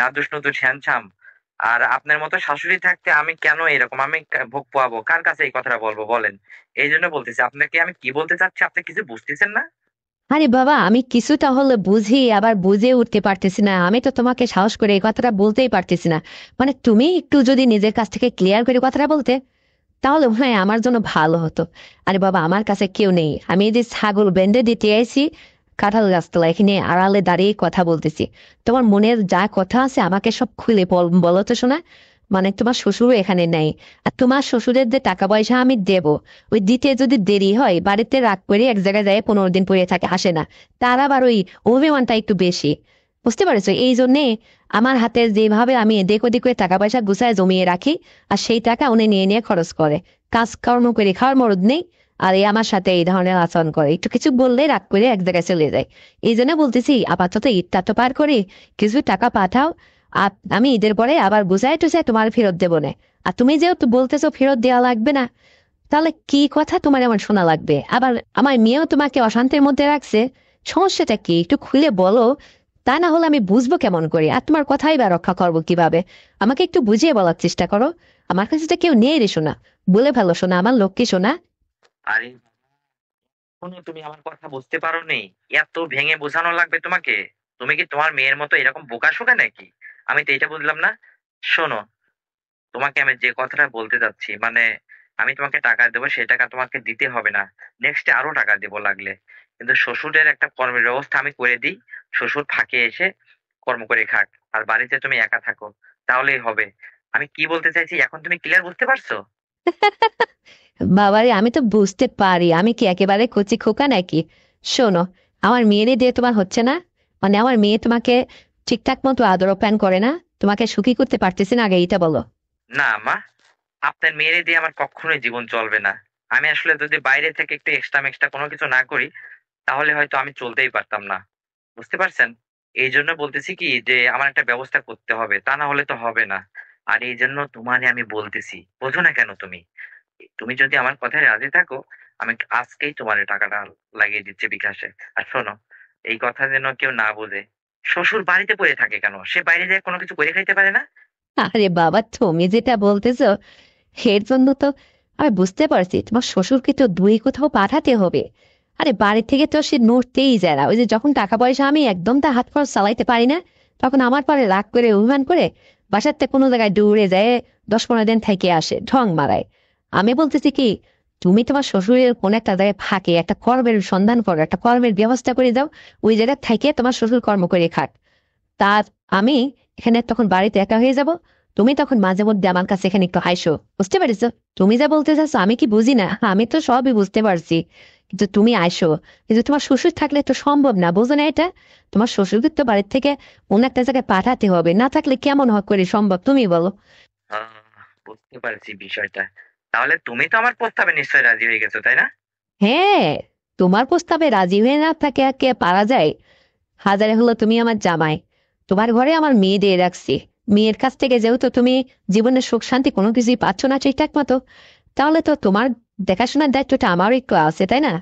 S2: নাদুস নুদুস হ্যান্ডসাম। আর আপনার মতো শাশুড়ি থাকতে আমি কেন এরকম, আমি ভোগ পাবো, কার কাছে এই কথাটা বলবো বলেন? এই জন্য বলতেছি আপনাকে, আমি কি বলতে চাচ্ছি আপনি কিছু বুঝতেছেন না।
S1: আরে বাবা, আমি কিছু তাহলে বুঝি, আবার বুঝে উঠতে পারতেছি না। আমি তো তোমাকে সাহস করে এই কথাটা বলতেই পারতেছি না। মানে তুমি একটু যদি নিজের কাছ থেকে ক্লিয়ার করে কথাটা বলতে, তাহলে হ্যাঁ আমার জন্য ভালো হতো। আরে বাবা, আমার কাছে কেউ নেই, আমি এই যে ছাগল বেঁধে দিতে আইছি কাঁঠাল গাছতলা, এখানে আড়ালে দাঁড়িয়ে কথা বলতেছি। তোমার মনের যা কথা আছে আমাকে সব খুলে বলো তো শোনা। মানে তোমার শ্বশুরও এখানে নেই, আর তোমার শ্বশুরের যে টাকা পয়সা আমি দেব, ওই দিতে যদি দেরি হয় বাড়িতে রাগ করে এক জায়গায় যায় 15 দিন পরে থাকে, আসে না। তার আবার ওই অভিমানটা একটু বেশি, বুঝতে পারছো? এই জন্যে আমার হাতে যেভাবে আমি এদিক ওদিক করে টাকা পয়সা গুছায় জমিয়ে রাখি, আর সেই টাকা উনি নিয়ে নিয়ে খরচ করে, কাজকর্ম করে খাওয়ার মরদ নেই। আর এই আমার সাথে এই ধরনের আচরণ করে, একটু কিছু বললে রাগ করে এক জায়গায় চলে যায়। এই জন্য বলতেছি আপাতত ঈদটা তো পার করি, কিছু টাকা পাঠাও। আর আমি ঈদের পরে আবার বুঝাই টুঝাই তোমার ফেরত দেবো না। আর তুমি যেহেতু বলতেছো ফেরত দেওয়া লাগবে না, তাহলে কি কথা তোমার এমন শোনা লাগবে? আবার আমার মেয়েও তোমাকে অশান্তির মধ্যে রাখছে, সমস্যাটা কি একটু খুলে বলো। তা না হলে আমি বুঝবো কেমন করে, আর তোমার কথাই বা রক্ষা করবো কিভাবে? আমাকে একটু বুঝিয়ে বলার চেষ্টা করো। আমার কাছে তো কেউ নেই রে শোনা, বলে ভালো শোনা, আমার লক্ষ্মী শোনা।
S2: আরে শোনো, তুমি আমার কথা বুঝতে পারোনি? এত ভেঙে বোঝানো লাগবে তোমাকে? তুমি কি তোমার মেয়ের মতো এরকম বোকা শোকা নাকি? আমি তো এটা বুঝলাম না। শোনো, তোমাকে আমি যে কথাটা বলতে যাচ্ছি, মানে আমি তোমাকে টাকা দেবো, সেই টাকা তোমাকে দিতে হবে না। নেক্সটে আরো টাকা দেবো লাগলে। কিন্তু শ্বশুরের একটা কর্মের ব্যবস্থা আমি করে দিই। শ্বশুর ফাঁকে এসে কর্ম করে খাক, আর বাড়িতে তুমি একা থাকো, তাহলেই হবে। আমি কি বলতে চাইছি এখন তুমি ক্লিয়ার বুঝতে পারছো?
S1: বাবারে, আমি তো বুঝতে পারি, আমি কি একেবারে কচি খোকা নাকি? শোনো, আমার মেয়েরে দিয়ে তোমার হচ্ছে না, মানে আমার মেয়ে তোমাকে ঠিকঠাক মতো আদর প্যান করে না, তোমাকে সুখী করতে পারতেছি না, আগে এটা বলো।
S2: না মা, আপনার মেয়েরে দিয়ে আমার কখনোই জীবন চলবে না। আমি আসলে যদি বাইরে থেকে একটু এক্সট্রা মেক্সট্রা কোনো কিছু না করি, তাহলে হয়তো আমি চলতেই পারতাম না। বুঝতে পারছেন? এই জন্য বলতেছি কি যে আমার একটা ব্যবস্থা করতে হবে, তা না হলে তো হবে না। আর এই জন্য তোমারে আমি বলতেছি, বোঝো না কেন তুমি? তুমি যদি আমার কথায় রাজি থাকো, আমি আজকেই তোমার এই টাকাটা লাগিয়ে দিচ্ছি বিকাশে। আর শোনো, এই কথা যেন কেউ না বোঝে। শ্বশুর বাড়িতে পড়ে থাকে কেন? সে বাইরে যেয়ে কোনো কিছু করে খাইতে পারে না?
S1: আরে বাবা, তুমি যেটা বলতেছো এর জন্য তো আমি বুঝতে পারছি তোমার শ্বশুরকে তো দুই কোথাও পাঠাতে হবে। আরে বাড়ি থেকে তো সে নড়তেই যায় না। ওই যে যখন টাকা পয়সা আমি একদম তার হাত খরচ চালাইতে পারি না, তখন আমার পরে রাগ করে অভিমান করে বাসার থেকে কোনো জায়গায় দূরে যায় 10-15 দিন থেকে আসে ঢং মারায়। আমি বলতেছি কি, তুমি তোমার শ্বশুরের কোন একটা জায়গায় ফাঁকে একটা কর্মের সন্ধান করো, একটা কর্মের ব্যবস্থা করে দাও। ওই জায়গায় থেকে তোমার শ্বশুর কর্ম করে খাক। তার আমি এখানে তখন বাড়িতে একা হয়ে যাব। তুমি তখন মাঝে মধ্যে আমার কাছে এখানে একটু হাইসো, বুঝতে পারছো? তুমি যা বলতে চাচ্ছ আমি কি বুঝি না? আমি তো সবই বুঝতে পারছি, কিন্তু তুমি আইসো। কিন্তু তোমার শ্বশুর থাকলে তো সম্ভব না, বোঝো না এটা? তোমার শ্বশুরকে তো বাড়ির থেকে অন্য একটা জায়গায় পাঠাতে হবে, না থাকলে কেমন করে সম্ভব তুমি বলো?
S2: বুঝতে পারছি বিষয়টা। তাহলে তুমি তো আমার প্রস্তাবে নিশ্চয়ই রাজি হয়ে গেছো, তাই না?
S1: হ্যাঁ, তোমার প্রস্তাবে রাজি হয়ে না থাকে কে পারা যায়? হাজারে হলো তুমি আমার জামাই, তোমার ঘরে আমার মেয়ে দিয়ে রাখছি। মেয়ের কাছ থেকে যেহেতু তুমি জীবনের সুখ শান্তি কোনো কিছুই পাচ্ছ না ঠিকঠাক মতো, তাহলে তো তোমার দেখাশোনার দায়িত্বটা আমারও একটু আছে, তাই না?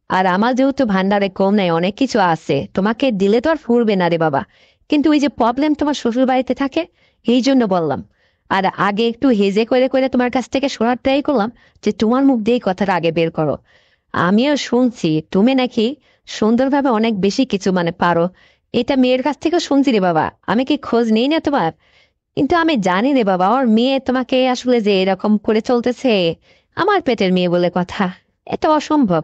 S1: আর আমার যেহেতু ভান্ডারে কম নাই, অনেক কিছু আছে, তোমাকে দিলে তো আর ফুরবে না রে বাবা। কিন্তু ওই যে প্রবলেম তোমার শ্বশুর বাড়িতে থাকে, এই জন্য বললাম। আর আগে একটু হেজে করে করে তোমার কাছ থেকে শোনার ট্রাই করলাম যে তোমার মুখ দিয়ে এই কথাটা আগে বের করো। আমিও শুনছি তুমি নাকি সুন্দরভাবে অনেক বেশি কিছু পারো। এটা মেয়ের কাছ থেকে শুনছি রে বাবা, আমি কি খোঁজ নেই না তোমার? কিন্তু আমি জানি রে বাবা, ওর মেয়ে তোমাকে আসলে যে এরকম করে চলতেছে, আমার পেটের মেয়ে বলে কথা, এটা অসম্ভব,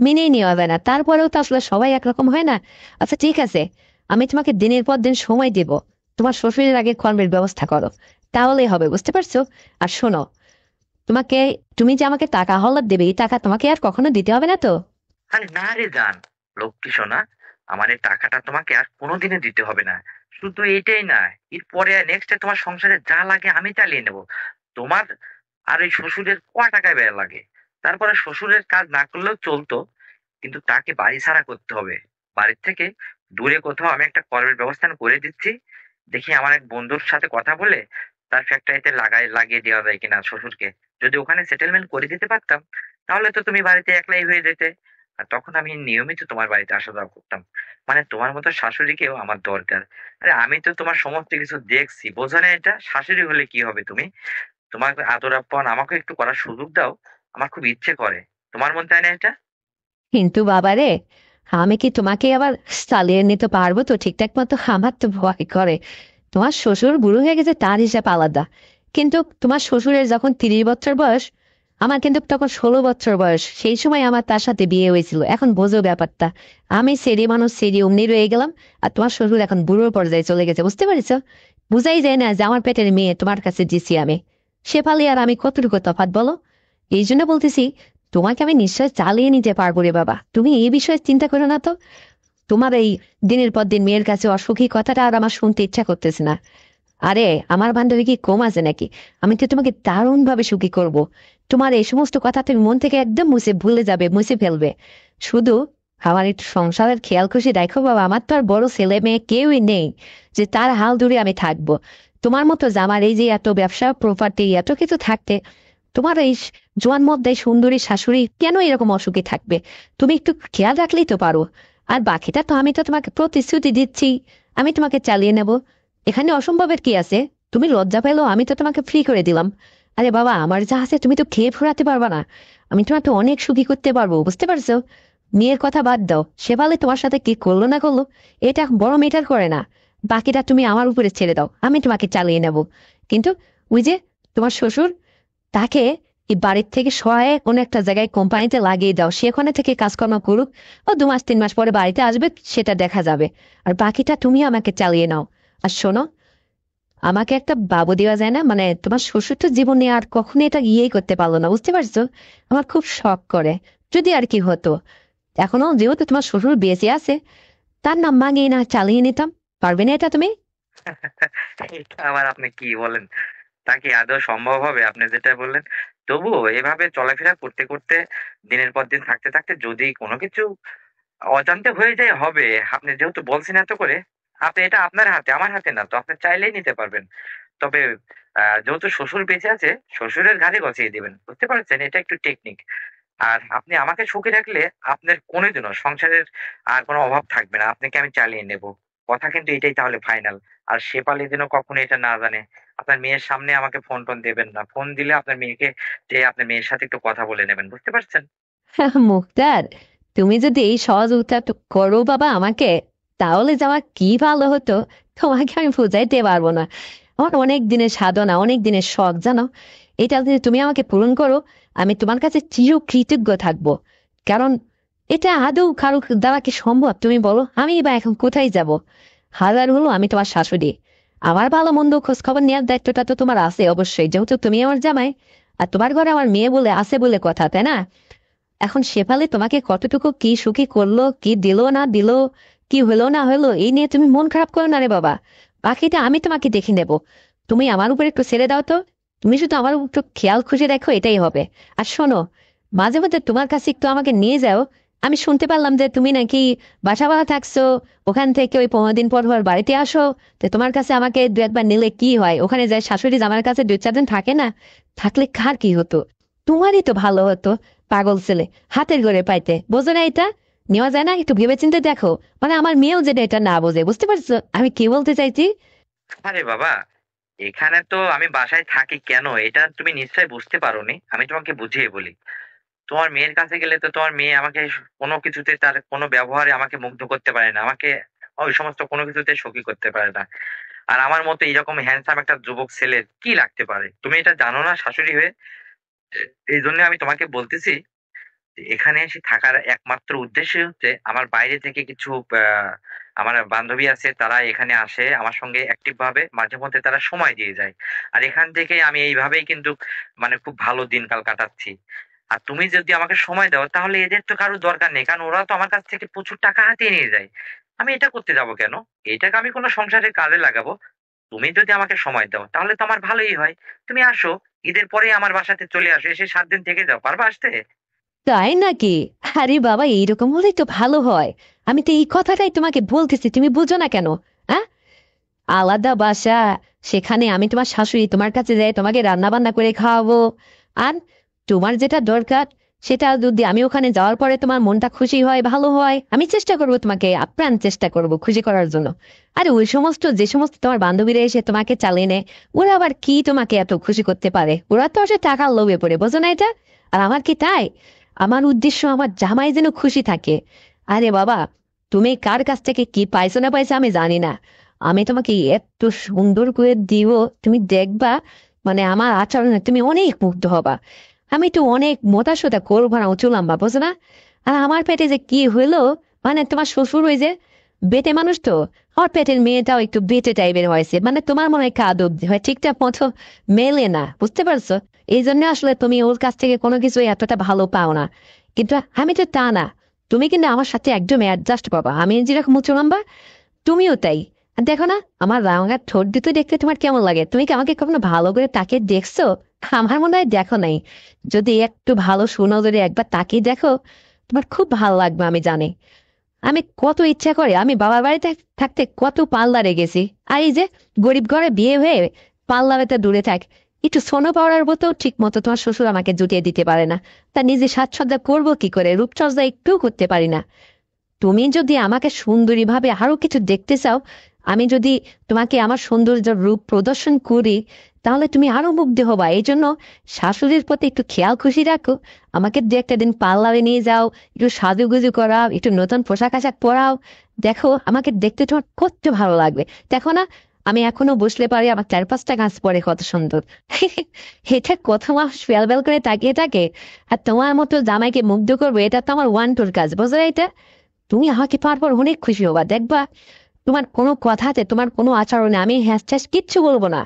S1: মেনেই নেওয়া যায় না। তারপরেও তো আসলে সবাই একরকম হয় না। আচ্ছা ঠিক আছে, আমি তোমাকে দিনের পর দিন সময় দেব। তোমার শ্বশুরের আগে কর্মের ব্যবস্থা করো, তাহলেই হবে, বুঝতে পারছো? আর শোনো, তোমাকে, তুমি যে আমাকে টাকা হলার দেবে, এই টাকা তোমাকে আর কখনো দিতে হবে না তো?
S2: আরে না রে জান, লক্ষ্মী সোনা, আমার এই টাকাটা তোমাকে আর কোনোদিনও দিতে হবে না। শুধু এইটাই না, এরপরে নেক্সটে তোমার সংসারে যা লাগে আমি চালিয়ে নেব। তোমার আর এই শ্বশুরের টাকায় ব্যয় লাগে। তারপরে শ্বশুরের কাজ না করলেও চলতো, কিন্তু তাকে বাড়ি ছাড়া করতে হবে। বাড়ির থেকে দূরে কোথাও আমি একটা কর্মের ব্যবস্থা করে দিচ্ছি। দেখি আমার এক বন্ধুর সাথে কথা বলে তার ফ্যাক্টরিতে লাগিয়ে দেওয়া যায় কিনা শ্বশুরকে। যদি ওখানে সেটেলমেন্ট করে দিতে পারতাম, তাহলে তো তুমি বাড়িতে একলাই হয়ে যেতে। আর তখন আমি নিয়মিত তোমার বাড়িতে আসা যাওয়া করতাম। মানে তোমার মতো শাশুড়িকেও আমার দরকার। আরে আমি তো তোমার সমস্ত কিছু দেখছি, বোঝো না এটা? শাশুড়ি হলে কি হবে তুমি? তোমার আদর আপ্যায়ন আমাকে একটু করার সুযোগ দাও। আমার খুব ইচ্ছে করে। তোমার মন চায় না এটা?
S1: কিন্তু বাবারে, আমি কি তোমাকে আবার চালিয়ে নিতে পারবো তো ঠিকঠাক মতো? আমার তো ভয় করে। তোমার শ্বশুর বুড়ো হয়ে গেছে, তার হিসাব আলাদা। কিন্তু তোমার শ্বশুরের যখন 30 বছর বয়স, আমার কিন্তু তখন 16 বছর বয়স। সেই সময় আমার তার সাথে বিয়ে হয়েছিল। এখন বোঝো ব্যাপারটা, আমি সেরি মানুষ সেরি অমনি রয়ে গেলাম। আর তোমার শ্বশুর এখন বুড়োর পর্যায়ে চলে গেছে, বুঝতে পারছো? বুঝাই যায় না যে আমার পেটের মেয়ে তোমার কাছে দিছি আমি। সে পালি আর আমি কতটুকু তফাৎ বলো? এই জন্য বলতেছি, তোমাকে আমি নিশ্চয় চালিয়ে নিতে পারবো রে বাবা, তুমি এই বিষয়ে চিন্তা করো না তো। তোমার এই দিনের পর দিন মেয়ের কাছে অসুখী কথাটা আর আমার শুনতে ইচ্ছা করতেছে না। আরে আমার বান্ধবী কি কম আছে নাকি? আমি তো তোমাকে দারুণ ভাবে সুখী করব। তোমার এই সমস্ত কথা তুমি মন থেকে একদম মুছে ভুলে যাবে, মুছে ফেলবে। শুধু আমার একটু সংসারের খেয়াল খুশি রাখো বাবা। আমার তো আর বড় ছেলে মেয়ে কেউই নেই যে তার হাল ধরে আমি থাকবো। তোমার মতো জামার এই যে এত ব্যবসা প্রপার্টি এত কিছু থাকতে, তোমার এই জোয়ান মধ্যে সুন্দরী শাশুড়ি কেন এরকম অসুখী থাকবে? তুমি একটু খেয়াল রাখলেই তো পারো। আর বাকিটা তো আমি তো তোমাকে প্রতিশ্রুতি দিচ্ছি, আমি তোমাকে চালিয়ে নেব। এখানে অসম্ভবের কি আছে? তুমি লজ্জা পেলো, আমি তো তোমাকে ফ্রি করে দিলাম। আরে বাবা, আমার যা আছে তুমি তো খেয়ে ফুরাতে পারবা না। আমি তোমাকে অনেক সুখী করতে পারবো, বুঝতে পারছো? মেয়ের কথা বাদ দাও, সে বলে তোমার সাথে কি করলো না করলো, এটা বড় মেটার করে না। বাকিটা তুমি আমার উপরে ছেড়ে দাও, আমি তোমাকে চালিয়ে নেব। কিন্তু ওই যে তোমার শ্বশুর, তাকে এই বাড়ির থেকে সহায় কোনো একটা জায়গায় কোম্পানিতে লাগিয়ে দাও, সে ওখানে থেকে কাজকর্ম করুক। ও 2 মাস 3 মাস পরে বাড়িতে আসবে, সেটা দেখা যাবে। আর বাকিটা তুমি আমাকে চালিয়ে নাও। আর শোনো, আমাকে একটা বাবু দেওয়া যায় না? তোমার শ্বশুর তো জীবনে আর কখনো এটা ইয়েই করতে পারলো না, বুঝতে পারছো? আমার খুব শখ করে, যদি আর কি হতো। এখনো যেহেতু তোমার শ্বশুর বেঁচে আছে, তার নাম মাগিয়ে না চালিয়ে নিতাম। পারবে না এটা তুমি?
S2: এটা আবার আপনি কি বলেন? তা কি আদৌ সম্ভব হবে আপনি যেটা বললেন? তবুও এভাবে চলাফেরা করতে করতে দিনের পর দিন থাকতে থাকতে যদি কোনো কিছু অজান্তে হয়ে যায় হবে। আপনি যেহেতু বলছেন এত করে, আপনি এটা আপনার হাতে, আমার হাতে না তো। আপনি চাইলেই নিতে পারবেন। তবে যেহেতু শ্বশুর বেঁচে আছে, শ্বশুরের ঘাড়ে গছিয়ে দিবেন। বুঝতে পারছেন? এটা একটু টেকনিক। আর আপনি আমাকে সুখী রাখলে আপনার কোনোদিনও সংসারের আর কোনো অভাব থাকবে না। আপনাকে আমি চালিয়ে নেব। কথা কিন্তু এটাই তাহলে ফাইনাল। আর শেফালি যেন কখনো এটা না জানে। আপনার মেয়ের সামনে আমাকে ফোন-টোন দেবেন না। ফোন দিলে আপনার মেয়েকে যে আপনার মেয়ের সাথে একটু কথা বলে নেবেন। বুঝতে পারছেন?
S1: মুক্তার, তুমি যদি এই সহজ উত্তরটা করো বাবা আমাকে, তাহলে যে আমার কি ভালো হতো তোমাকে আমি বুঝাইতে পারবো না। আমার অনেক দিনের সাধনা, অনেক দিনের শখ, জানো, এটা যদি তুমি আমাকে পূরণ করো, আমি তোমার কাছে চির কৃতজ্ঞ থাকবো। কারণ এটা আদৌ কারো দ্বারা কি সম্ভব তুমি বলো? আমি বা এখন কোথায় যাব? হাজার হলো আমি তোমার শাশুড়ি, আমার ভালো মন্দ খোঁজ খবর নেওয়ার দায়িত্বটা তো তোমার আছে অবশ্যই, যেহেতু তুমি আমার জামাই। আর তোমার ঘরে আমার মেয়ে বলে আছে বলে কথা, তাই না? এখন শেফালি তোমাকে কতটুকু কি সুখী করলো, কি দিল না দিল, কি হলো না হলো, এই নিয়ে তুমি মন খারাপ করো না রে বাবা। বাকিটা আমি তোমাকে দেখে নেব। তুমি আমার উপর একটু ছেড়ে দাও তো। তুমি শুধু আমার উপর একটু খেয়াল খুশি রাখো, এটাই হবে। আর শোনো, মাঝে মাঝে তোমার কাছে একটু আমাকে নিয়ে যাও। আমি শুনতে পারলাম যে তুমি নাকি বাসা ভাড়া থাকছো, ওখান থেকে ওই 15 দিন পর পর বাড়িতে আসো। তো তোমার কাছে আমাকে দু একবার নিলে কি হয়? ওখানে যায় শাশুড়ি আমার কাছে 2-4 দিন থাকে না? থাকলে কার কি হতো? তোমারই তো ভালো হতো। পাগল ছেলে, হাতের ঘরে পাইতে বোঝো না এটা? নেওয়া যায় না? একটু ভেবেচিন্তে দেখো। মানে আমার মেয়েও যেটা এটা না বোঝে, বুঝতে পারছো আমি কি বলতে চাইছি?
S2: আরে বাবা, এখানে তো আমি বাসায় থাকি কেন এটা তুমি নিশ্চয়ই বুঝতে পারোনি। আমি তোমাকে বুঝিয়ে বলি। তোমার মেয়ের কাছে গেলে তো তোমার মেয়ে আমাকে কোনো কিছুতে তার কোনো ব্যবহারে আমাকে মুগ্ধ করতে পারে না। আমাকে ওই সমস্ত কোনো কিছুতে সখী করতে পারে না। আর আমার মতো এইরকম হ্যান্ডসাম একটা যুবক ছেলের কি লাগতে পারে? তুমি এটা জানো না শাশুড়ি হয়ে? এই জন্য আমি তোমাকে বলতেছি যে এখানে এসে থাকার একমাত্র উদ্দেশ্যই হচ্ছে আমার বাইরে থেকে কিছু আমার বান্ধবী আছে তারা এখানে আসে আমার সঙ্গে অ্যাক্টিভ ভাবে মাঝে মধ্যে তারা সময় দিয়ে যায়। আর এখান থেকে আমি এইভাবেই কিন্তু মানে খুব ভালো দিনকাল কাটাচ্ছি। আর তুমি যদি আমাকে সময় দাও তাহলে এদের তো কারো দরকার নেই। কারণ ওরা তো আমার কাছ থেকে প্রচুর টাকা হাতিয়ে নিয়ে যায়। আমি এটা করতে যাবো কেন? এটাকে আমি কোনো সংসারের কাজে লাগাবো। তুমি যদি আমাকে সময় দাও তাহলে তো আমার ভালোই হয়। তুমি আসো, ঈদের পরেই আমার বাসাতে চলে আসো। এসে ৭ দিন থেকে যাও। পারবা আসতে?
S1: তাই নাকি? আরে বাবা, এইরকম হলেই তো ভালো হয়। আমি তো এই কথাটাই তোমাকে বলতেছি, তুমি বুঝো না কেন? হ্যাঁ, আলাদা বাসা, সেখানে আমি তোমার শাশুড়ি, তোমার কাছে যাই তোমাকে রান্না বান্না করে খাওয়াবো। আর তোমার যেটা দরকার সেটা যদি আমি ওখানে যাওয়ার পরে তোমার মনটা খুশি হয়, ভালো হয়, আমি চেষ্টা করব তোমাকে আপ্রাণ চেষ্টা করব খুশি করার জন্য। আর ওই সমস্ত যে সমস্ত তোমার বান্ধবীরা এসে তোমাকে চালিয়ে নেয়, ওরা আবার কি তোমাকে এত খুশি করতে পারে? ওরা তো আসলে টাকার লোভে পড়ে, বোঝো না এটা? আর আমার কি তাই? আমার উদ্দেশ্য আমার জামাই যেন খুশি থাকে। আরে বাবা, তুমি কার কাছ থেকে কি পাইছো না পাইছো আমি জানি না, আমি তোমাকে এত সুন্দর করে দিব, তুমি দেখবা, মানে আমার আচরণে তুমি অনেক মুগ্ধ হবা। আমি তো অনেক মোটা সোটা করবো না, উঁচু লম্বা, বুঝো না? আর আমার পেটে যে কি হইলো, মানে তোমার শ্বশুর ওই যে বেটে মানুষ তো, আমার পেটের মেয়েটাও একটু বেটে টাইপের হয়েছে, মানে তোমার মনে হয় কাদ অব্দি হয়, ঠিকঠাক মতো মেলে না, বুঝতে পারছো? এই জন্য আসলে তুমি ওর কাছ থেকে কোনো কিছু এতটা ভালো পাও না। কিন্তু আমি তো তা না। তুমি কিন্তু আমার সাথে একদম অ্যাডজাস্ট পাবা, আমি যেরকম উঁচু লম্বা তুমিও তাই। আর দেখো না, আমার রাঙা ঠোঁট দুটো দেখতে তোমার কেমন লাগে? তুমি কি আমাকে কখনো ভালো করে তাকিয়ে দেখছো? আমার মনে হয় দেখো নাই। যদি একটু ভালো সুনজরে একবার তাকিয়ে দেখো, তোমার খুব ভালো লাগবে আমি জানি। আমি কত ইচ্ছা করে আমি বাবার বাড়িতে থাকতে কত পার্লারে গেছি। আর এই যে গরিব ঘরে বিয়ে হয়ে পার্লারে তো দূরে থাক, একটু সোনো পাওয়ার মতো ঠিক মতো তোমার শ্বশুর আমাকে জুটিয়ে দিতে পারে না। তা নিজে সাজসজ্জা করবো কি করে? রূপচর্চা একটু করতে পারি না। তুমি যদি আমাকে সুন্দরী ভাবে আরো কিছু দেখতে চাও, আমি যদি তোমাকে আমার সৌন্দর্য রূপ প্রদর্শন করি, তাহলে তুমি আরো মুগ্ধ হবা। এই জন্য শাশুড়ির প্রতি একটু খেয়াল খুশি রাখো। আমাকে দু একটা দিন পার্লারে নিয়ে যাও, একটু সাজুগুজু করাও, একটু নতুন পোশাক আশাক পরাও। দেখো আমাকে দেখতে তোমার কত ভালো লাগবে। দেখো না, আমি এখনো বসলে পারি, আমার 4-5টা গাছ পরে কত সুন্দর। এটা কত মাস ফেল ফেল করে তাকিয়ে থাকে। আর তোমার মতো জামাইকে মুগ্ধ করবো, এটা তো আমার ওয়ান টুর কাজ, বুঝলে এটা? তুমি আমাকে পাওয়ার পর অনেক খুশি হবা, দেখবা তোমার কোনো কথাতে, তোমার কোনো আচরণে আমি হ্যাস ট্যাস কিচ্ছু বলবো না।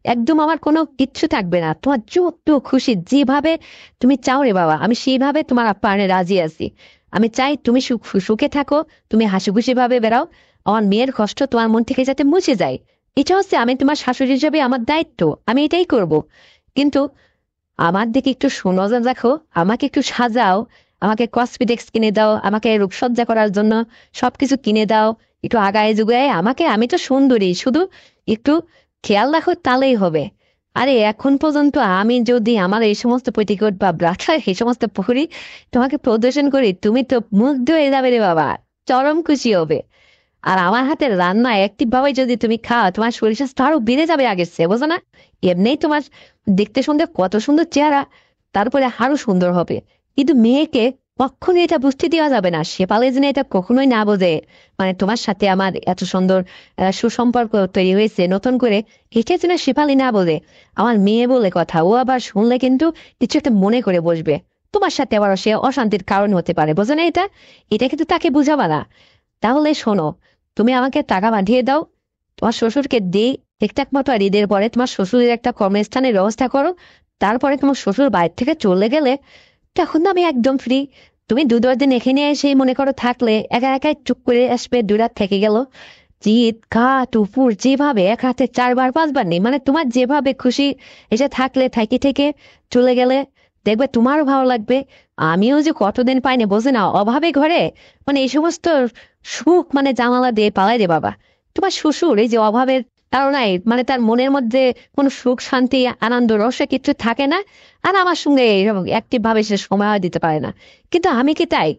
S1: একদম আমার কোনো কিচ্ছু থাকবে না। তোমার যত খুশি যেভাবে তুমি চাও রে বাবা, আমি সেইভাবে তোমার আপ্যায়নে রাজি আছি। আমি চাই তুমি সুখে থাকো, তুমি হাসি খুশি ভাবে বেড়াও। আমার মেয়ের কষ্ট তোমার মন থেকে যাতে মুছে যায়, এটা হচ্ছে আমি তোমার শাশুড়ি হিসেবে আমার দায়িত্ব, আমি এটাই করব। কিন্তু আমার দিকে একটু সুনজর রাখো, আমাকে একটু সাজাও, আমাকে কসমেটিক্স কিনে দাও, আমাকে রূপসজ্জা করার জন্য সবকিছু কিনে দাও, একটু আগায় যুগায় আমাকে, আমি তো সুন্দরী, শুধু একটু খেয়াল রাখো তাহলেই হবে। আরে এখন পর্যন্ত আমি যদি আমার এই সমস্ত পেটিকোট বা ব্রাশা এই সমস্ত পরি তোমাকে প্রদর্শন করি, তুমি তো মুগ্ধ হয়ে যাবে রে বাবা, চরম খুশি হবে। আর আমার হাতের রান্না একটি ভাবে যদি তুমি খাও, তোমার শরীর স্বাস্থ্য আরো বেড়ে যাবে আগের চেয়ে, বোঝো না? এমনিই তোমার দেখতে সুন্দর, কত সুন্দর চেহারা, তারপরে আরো সুন্দর হবে। কিন্তু মেয়েকে কখনোই এটা বুঝতে দেওয়া যাবে না, সে পালে যেন এটা কখনোই না বোঝে, মানে তোমার সাথে আমার এত সুন্দর সুসম্পর্ক তৈরি হয়েছে নতুন করে, এটা যেন শেফালি না বলে। আমার মেয়ে বলে কথা, ও আবার শুনলে কিন্তু কিছু একটা মনে করে বসবে, তোমার সাথে আবার সে অশান্তির কারণ হতে পারে, বোঝো না? এটা এটা কিন্তু তাকে বুঝাবা না। তাহলে শোনো, তুমি আমাকে টাকা পাঠিয়ে দাও, তোমার শ্বশুরকে দিই ঠিকঠাক মতো, আর ঈদের পরে তোমার শ্বশুরের একটা কর্মস্থানের ব্যবস্থা করো। তারপরে তোমার শ্বশুর বাইরে থেকে চলে গেলে তখন তো আমি একদম ফ্রি। তুমি 2-10 দিন এখানে এসেই মনে করো থাকলে, একা একাই চুপ করে আসবে, 2 রাত থেকে গেল, জিত ঘাট উপর যেভাবে এক রাতে 4-5 বার নেই, মানে তোমার যেভাবে খুশি এসে থাকলে, থাকি থেকে চলে গেলে দেখবে তোমারও ভালো লাগবে। আমিও যে কতদিন পাইনি, বোঝে না, অভাবে ঘরে মানে এই সমস্ত সুখ মানে জানালা দিয়ে পালাই রে বাবা। তোমার শ্বশুর এই যে অভাবের তাড়নায় মানে তার মনের মধ্যে কোনো সুখ শান্তি আনন্দ রসে কিছু থাকে না, আর আমার সঙ্গে এরকম অ্যাক্টিভ ভাবে সে সময় দিতে পারে না। কিন্তু আমি কি তাই?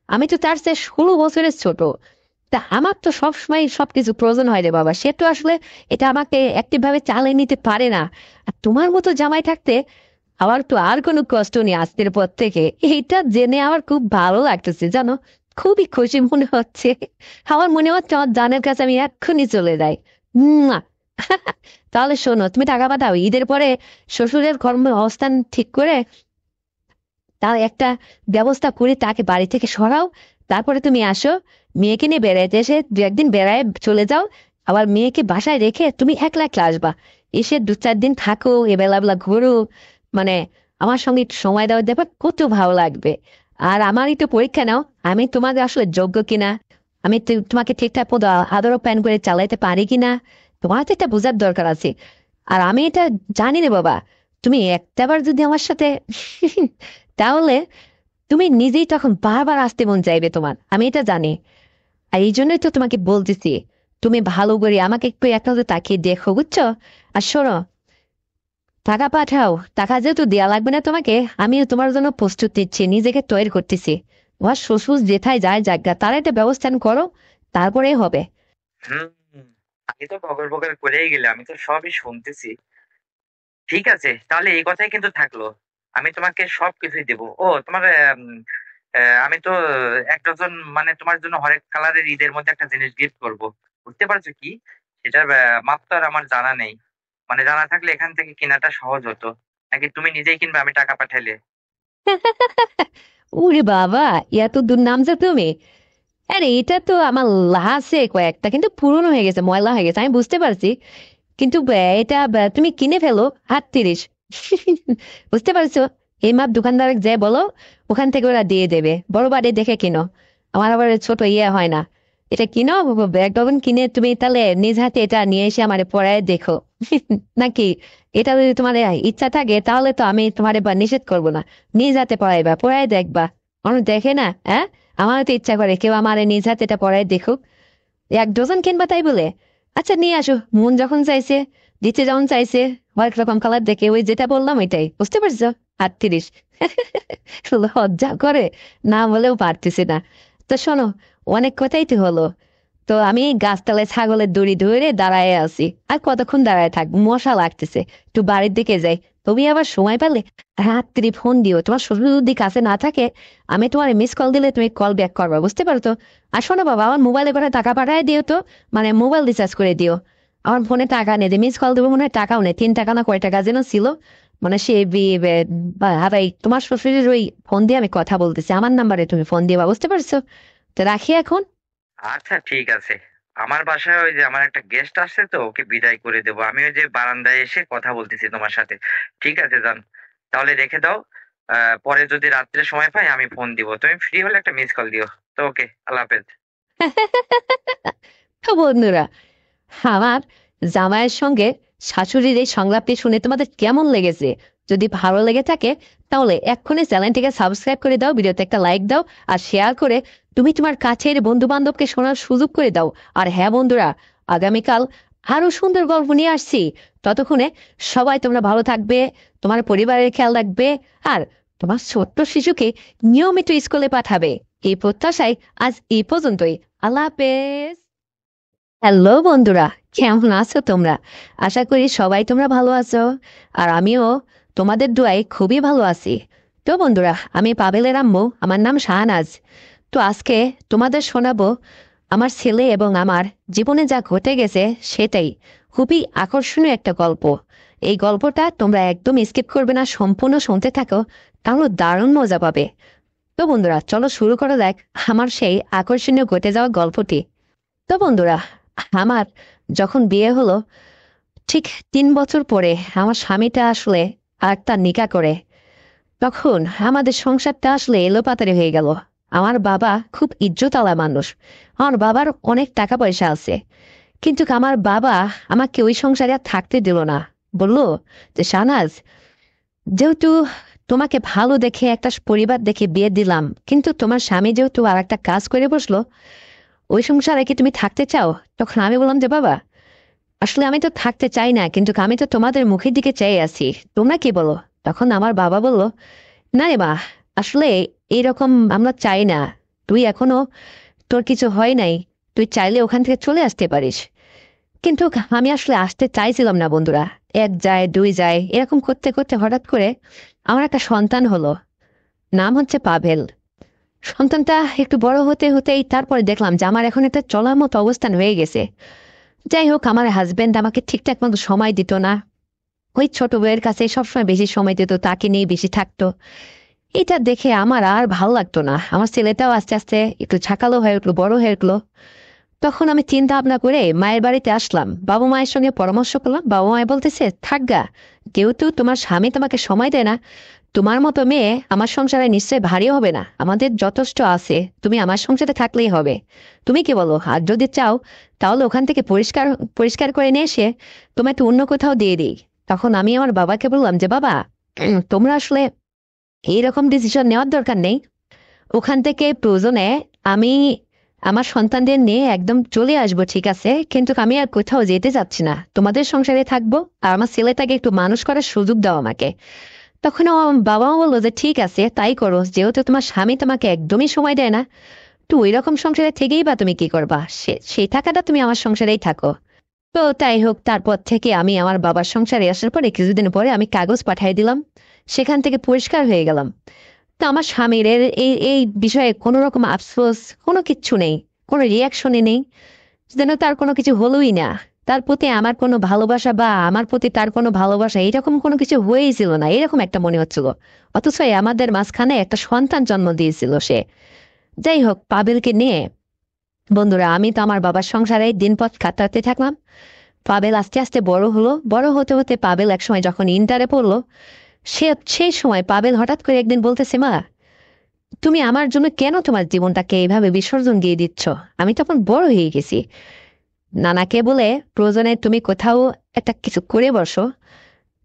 S1: আমি তো তার চেয়ে 16 বছরের ছোট। তা আমার তো সবসময় সবকিছু প্রয়োজন হয় রে বাবা, সে তো আসলে এটা আমাকে অ্যাক্টিভ ভাবে চালিয়ে নিতে পারে না। আর তোমার মতো জামাই থাকতে আমার তো আর কোনো কষ্ট নেই আজকের পর থেকে, এইটা জেনে আমার খুব ভালো লাগতেছে জানো, খুবই খুশি মনে হচ্ছে। আমার মনে হচ্ছে আমার জানের কাছে আমি এক্ষুনি চলে যাই। মুয়া। তাহলে শোনো, তুমি টাকা পাঠাও, ঈদের পরে শ্বশুরের কর্ম অবস্থান ঠিক করে তার একটা ব্যবস্থা করে তাকে বাড়ি থেকে সরাও। তারপরে তুমি আসো, মেয়েকে নিয়ে বেড়াইতে এসে 2-1 দিন বেড়ায় চলে যাও। আবার মেয়েকে বাসায় রেখে তুমি একলা একলা আসবা, এসে 2-4 দিন থাকো, এবেলা বেলা ঘুরো, মানে আমার সঙ্গে একটু সময় দেওয়া, দেখো কত ভালো লাগবে। আর আমারই তো পরীক্ষা নাও, আমি তোমাদের আসলে যোগ্য কিনা, আমি তোমাকে ঠিকঠাক মতো আদর প্যান করে চালাইতে পারি কিনা, তোমার তো এটা বোঝার দরকার আছে। আর আমি এটা জানি রে বাবা, তুমি একটাবার যদি আমার সাথে তাহলে তুমি নিজেই তখন বারবার আসতে মন চাইবে তোমার, আমি এটা জানি। আর এই জন্যই তো তোমাকে বলতেছি, তুমি ভালো করে আমাকে একটু একটা তাকিয়ে দেখো, বুঝছো? আর শোনো, টাকা পাঠাও, টাকা যেহেতু দেয়া লাগবে না তোমাকে, আমিও তোমার জন্য প্রস্তুত নিচ্ছি, নিজেকে তৈরি করতেছি। তোমার শ্বশুর যেথায় যায় জায়গা, তার একটা ব্যবস্থা করো, তারপরে হবে।
S2: হুম। আমি তো বকর বকর করেই গেলে, আমি তো সবই শুনতেছি। ঠিক আছে, তাহলে এই কথাই কিন্তু থাকলো। আমি তোমাকে সবকিছুই দেবো। ও তোমার আমি তো 1 ডজন মানে তোমার জন্য হরেক কালারের ঈদের মধ্যে একটা জিনিস গিফট করব। বুঝতে পারছো কি? সেটার মাপ তো আর আমার জানা নেই। মানে জানা থাকলে এখান থেকে কেনাটা সহজ হতো। নাকি তুমি নিজেই কিনবে আমি টাকা পাঠাইলে?
S1: উরে বাবা, এত দূর নামছো তুমি! আরে এটা তো আমার আছে কয়েকটা, কিন্তু পুরনো হয়ে গেছে, ময়লা হয়ে গেছে, আমি বুঝতে পারছি। কিন্তু এটা তুমি কিনে ফেলো, 38। বুঝতে পারছো? এই মাপ দোকানদার যে বলো, ওখান থেকে ওরা দিয়ে দেবে, বড় বাড়ি দেখে কিনো, আমার আবার ছোট ইয়ে হয় না। এটা কিনো, ব্যাগ ডজন কিনে তুমি তাহলে নিজ হাতে এটা নিয়ে এসে আমার পড়ায় দেখো। নাকি এটা যদি তোমার ইচ্ছা থাকে, তাহলে তো আমি তোমার এবার নিষেধ করবো না, নিজ হাতে পড়াইবা, পড়ায় দেখবা। মানুষ দেখে না, হ্যাঁ? আমারও তো ইচ্ছা করে কেউ আমার নিজ হাতে এটা পড়ায় দেখুক। 1 ডজন কিনবা তাই বলে? আচ্ছা নিয়ে আসো, মন যখন চাইছে, দিতে যখন চাইছে, হরেক রকম কালার দেখে, ওই যেটা বললাম ওইটাই, বুঝতে পারছো? 38। লজ্জা করে না বলেও পারতেছি না। তো শোনো, অনেক কথাই তো হলো। তো আমি গাছতলায় ছাগলের দড়ি ধরে দাঁড়ায় আছি, আর কতক্ষণ দাঁড়ায় থাকবো, মশা লাগতেছে, একটু বাড়ির দিকে যাই। তুমি আবার সময় পেলে রাত্রি ফোন দিও, তোমার শ্বশুর যদি কাছে না থাকে, আমি তোমার মিস কল দিলে তুমি কল ব্যাক করবা, বুঝতে পারো তো? আর শোনো বাবা, আমার মোবাইলে করে টাকা পাঠায় দিও তো, মানে মোবাইল রিচার্জ করে দিও। আমার ফোনে টাকা নেই, মিস কল দেবো মনে হয় টাকাও নেই, 3 টাকা না কয় টাকা যেন ছিল, মানে সে ভাই তোমার শ্বশুরের ওই ফোন দিয়ে আমি কথা বলতেছি, আমার নাম্বারে তুমি ফোন দিবা, বুঝতে পারছো? তো রাখি এখন।
S2: আচ্ছা ঠিক আছে। আমার বাসায় ওই যে আমার একটা গেস্ট আসছে, তো ওকে বিদায় করে দেবো। আমি ওই যে বারান্দায় এসে কথা বলতেছি তোমার সাথে। ঠিক আছে যান, তাহলে রেখে দাও। পরে যদি রাত্রে সময় পাই আমি ফোন দিব, তুমি ফ্রি হলে একটা মিস কল দিও। তো ওকে, আল্লাহ হাফেজ।
S1: তো বন্ধুরা, আমার জামাইয়ের সঙ্গে শাশুড়ির এই সংলাপটি শুনে তোমাদের কেমন লেগেছে? যদি ভালো লেগে থাকে, তাহলে এক্ষুনি চ্যানেলটিকে সাবস্ক্রাইব করে দাও, ভিডিওতে একটা লাইক দাও, আর শেয়ার করে তুমি তোমার কাছের বন্ধু বান্ধবকে শোনার সুযোগ করে দাও। আর হ্যাঁ বন্ধুরা, আগামীকাল আরো সুন্দর গল্প নিয়ে আসছি। ততক্ষণে সবাই তোমরা ভালো থাকবে, তোমার পরিবারের খেয়াল রাখবে, আর তোমার ছোট্ট শিশুকে নিয়মিত স্কুলে পাঠাবে। এই প্রত্যাশায় আজ এই পর্যন্তই। আল্লাহ হাফেজ। হ্যালো বন্ধুরা, কেমন আছো তোমরা? আশা করি সবাই তোমরা ভালো আছো। আর আমিও তোমাদের দোয়ায় খুবই ভালো আছি। তো বন্ধুরা, আমি পাবেলের আম্মু, আমার নাম শাহনাজ। তো আজকে তোমাদের শোনাবো আমার ছেলে এবং আমার জীবনে যা ঘটে গেছে সেটাই। খুবই আকর্ষণীয় একটা গল্প। এই গল্পটা তোমরা একদম স্কিপ করবে না, সম্পূর্ণ শুনতে থাকো, তাহলে দারুণ মজা পাবে। তো বন্ধুরা, চলো শুরু করা যাক আমার সেই আকর্ষণীয় ঘটে যাওয়া গল্পটি। তো বন্ধুরা, আমার যখন বিয়ে হলো ঠিক 3 বছর পরে আমার স্বামীটা আসলে আরেকটা নিকা করে। তখন আমাদের সংসারটা আসলে এলোপাতাড়ি হয়ে গেল। আমার বাবা খুব ইজ্জতওয়ালা মানুষ, আমার বাবার অনেক টাকা পয়সা আছে, কিন্তু আমার বাবা আমাকে ওই সংসারে আর থাকতে দিল না। বলল যে শাহনাজ, যেহেতু তোমাকে ভালো দেখে একটা পরিবার দেখে বিয়ে দিলাম, কিন্তু তোমার স্বামী যেহেতু আর একটা কাজ করে বসলো, ওই সংসারে কি তুমি থাকতে চাও? তখন আমি বললাম যে বাবা, আসলে আমি তো থাকতে চাই না, কিন্তু আমি তো তোমাদের মুখের দিকে চেয়ে আছি, তোমরা কি বলো? তখন আমার বাবা বলল, না রে মা, আসলে এইরকম আমরা চাই না। তুই এখনো, তোর কিছু হয় নাই, তুই চাইলে ওখান থেকে চলে আসতে পারিস। কিন্তু আমি আসলে আসতে চাইছিলাম না বন্ধুরা। এক যায় দুই যায় এরকম করতে করতে হঠাৎ করে আমার একটা সন্তান হলো। নাম হচ্ছে পাভেল। সন্তানটা একটু বড় হতে হতেই তারপরে দেখলাম যে আমার এখন একটা চলার মতো অবস্থান হয়ে গেছে। যাই হোক, আমার হাজবেন্ড আমাকে ঠিকঠাক মতো সময় দিত না। ওই ছোট বউয়ের কাছে সবসময় বেশি সময় দিত, তাকে নিয়ে বেশি থাকতো। এটা দেখে আমার আর ভালো লাগতো না। আমার ছেলেটাও আস্তে আস্তে একটু ঝাঁকালো হয়ে উঠলো, বড় হয়ে উঠলো। তখন আমি চিন্তা ভাবনা করে মায়ের বাড়িতে আসলাম, বাবা মায়ের সঙ্গে পরামর্শ করলাম। বাবা মায় বলতেছে, থাকগা, যেহেতু তোমার স্বামী তোমাকে সময় দেয় না, তোমার মতো মেয়ে আমার সংসারে নিশ্চয় ভারী হবে না, আমাদের যথেষ্ট আছে, তুমি আমার সংসারে থাকলেই হবে। তুমি কি বলো? আর যদি চাও তাহলে ওখান থেকে পরিষ্কার পরিষ্কার করে নিয়ে এসে তোমায় একটু অন্য কোথাও দিয়ে দিই। তখন আমি আমার বাবাকে বললাম যে বাবা, তোমরা আসলে এইরকম ডিসিশন নেওয়ার দরকার নেই। ওখান থেকে প্রয়োজনে আমি আমার সন্তানদের নিয়ে একদম চলে আসবো, ঠিক আছে, কিন্তু আমি আর কোথাও যেতে চাচ্ছি না, তোমাদের সংসারে থাকবো। আর আমার ছেলেটাকে একটু মানুষ করার সুযোগ দাও আমাকে। তখন আমার বাবাও বললো যে ঠিক আছে, তাই করো, যেহেতু তোমার স্বামী তোমাকে একদমই সময় দেয় না, তো ওই রকম সংসারে থেকেই বা তুমি কি করবা, সেই টাকাটা তুমি আমার সংসারেই থাকো। তো তাই হোক, তারপর থেকে আমি আমার বাবার সংসারে আসার পরে কিছুদিন পরে আমি কাগজ পাঠিয়ে দিলাম, সেখান থেকে পরিষ্কার হয়ে গেলাম। তো আমার স্বামীর এই এই বিষয়ে কোনো রকম আফসোস, কোনো কিচ্ছু নেই, কোনো রিয়াকশনই নেই, যেন তার কোনো কিছু হলোই না। তার প্রতি আমার কোনো ভালোবাসা বা আমার প্রতি তার কোনো ভালোবাসা এরকম কোনো কিছু হয়েই ছিল না, এরকম একটা মনে হচ্ছিল। অথচ আমাদের মাঝখানে একটা সন্তান জন্ম দিয়েছিল সে। যাই হোক, পাবেলকে নিয়ে বন্ধুরা আমি তো আমার বাবার সংসারে দিনপথ কাটাতে থাকলাম। পাবেল আস্তে আস্তে বড় হলো, বড় হতে হতে পাবেল একসময় যখন ইন্টারে পড়লো, সেই সময় পাবেল হঠাৎ করে একদিন বলতেছে, মা, তুমি আমার জন্য কেন তোমার জীবনটাকে এইভাবে বিসর্জন দিয়ে দিচ্ছ? আমি তখন বড় হয়ে গেছি। নানাকে বলে প্রয়োজনে তুমি কোথাও একটা কিছু করে বসো।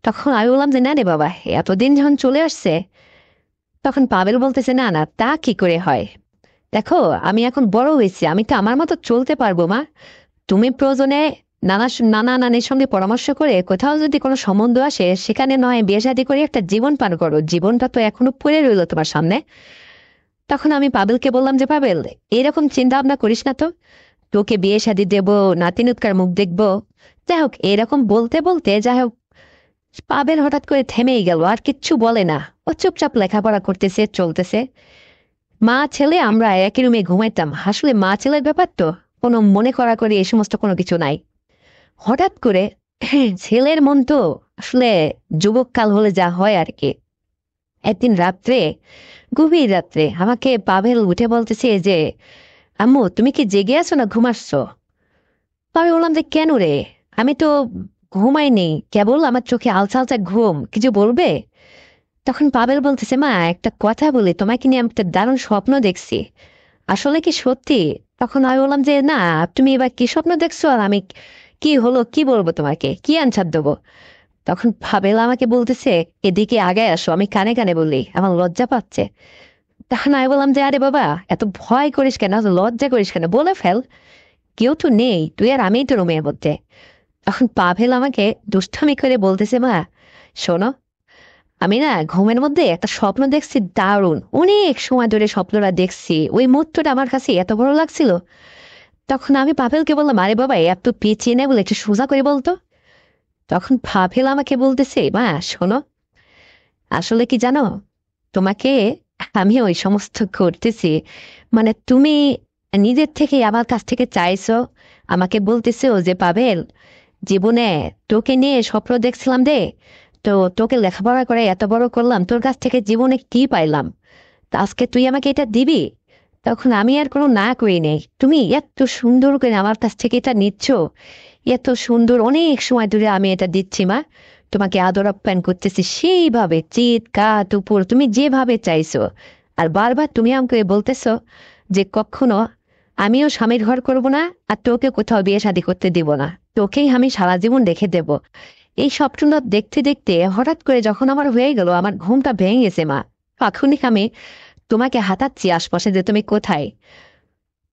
S1: তখন আমি বললাম যে না রে বাবা, এতদিন যখন চলে আসছে। তখন পাবেল বলতেছে, না না, তা কি করে হয়? দেখো, আমি এখন বড় হয়েছি, আমি তো আমার মতো চলতে পারবো মা। তুমি প্রয়োজনে নানা নানির সঙ্গে পরামর্শ করে কোথাও যদি কোনো সম্বন্ধ আসে, সেখানে নয় বিয়ে শাদী করে একটা জীবন পার করো, জীবনটা তো এখনো পড়ে রইলো তোমার সামনে। তখন আমি পাবেলকে বললাম যে পাবেল, এরকম চিন্তা ভাবনা করিস না তো, তোকে বিয়ে শাদী দেবো, নাতিনুৎকার মুখ দেখবো। যাই হোক, এরকম বলতে বলতে যাই হোক, পাবেল হঠাৎ করে থেমেই গেল, আর কিচ্ছু বলে না। ও চুপচাপ লেখাপড়া করতেছে, চলতেছে। মা ছেলে আমরা একই রুমে ঘুমাইতাম, আসলে মা ছেলের ব্যাপার তো কোনো মনে করা করি এই সমস্ত কোনো কিছু নাই। হঠাৎ করে ছেলের মন তো আসলে যুবককাল হলে যা হয় আর কি। একদিন রাত্রে, গভীর রাত্রে আমাকে পাভেল উঠে বলতেছে যে, আম্মু তুমি কি জেগে আছো না ঘুমাচ্ছ? তো আমি বললাম যে কেন রে? আমি তো ঘুমাইনি, কেবল আমার চোখে আলসা আলসা ঘুম, কিছু বলবে? তখন পাবেল বলতেছে, মা একটা কথা বলি, তোমাকে নিয়ে আমি একটা দারুণ স্বপ্ন দেখছি, আসলে কি সত্যি? তখন আমি বললাম যে না, তুমি এবার কি স্বপ্ন দেখছো, আর আমি কি হলো কি বলবো, তোমাকে কি আনসার দেবো? তখন পাবেল আমাকে বলতেছে, এদিকে আগে আসো, আমি কানে কানে বলি, আমার লজ্জা পাচ্ছে। তখন আমি বললাম যে আরে বাবা, এত ভয় করিস কেন, এত লজ্জা করিস কেন, বলে ফেল, কেউ তো নেই, তুই আর আমিই তো রুমের মধ্যে। তখন পাভেল আমাকে দুষ্টামি করে বলতেছে, মা শোনো, আমি না ঘুমের মধ্যে একটা স্বপ্ন দেখছি, দারুণ, অনেক সময় ধরে স্বপ্নটা দেখছি, ওই মুহূর্তটা আমার কাছে এত ভালো লাগছিল। তখন আমি পাভেলকে বললাম, আরে বাবা এত পেঁচিয়ে নেই বলে একটু সোজা করে বলতো। তখন পাভেল আমাকে বলতেছে, মা শোনো, আসলে কি জানো, তোমাকে আমি ওই সমস্ত করতেছি, মানে তুমি নিজের থেকে আমার কাছ থেকে চাইছো, আমাকে বলতেছো যে পাভেল, জীবনে তোকে নিয়ে স্বপ্ন দেখছিলাম রে, তো তোকে লেখাপড়া করে এত বড় করলাম, তোর কাছ থেকে জীবনে কি পাইলাম, তা আজকে তুই আমাকে এটা দিবি? তখন আমি আর কোনো না করি নেই, তুমি এত সুন্দর করে আমার কাছ থেকে এটা নিচ্ছ, এত সুন্দর, অনেক সময় ধরে আমি এটা দিচ্ছি মা, তোমাকে আদর আপ্যায়ন করতেছি সেইভাবে, চিৎ কাত উপর তুমি যেভাবে চাইছো, আর বারবার তুমি আমাকে বলতেছো যে কখনো আমিও স্বামীর ঘর করব না, আর তোকে কোথাও বিয়ে শাদী করতে দিব না, তোকেই আমি সারা জীবন রেখে দেব। এই স্বপ্নটা দেখতে দেখতে হঠাৎ করে যখন আমার হয়ে গেল, আমার ঘুমটা ভেঙে গেছে মা, তখনই আমি তোমাকে হাতাচ্ছি আশপাশে যে তুমি কোথায়।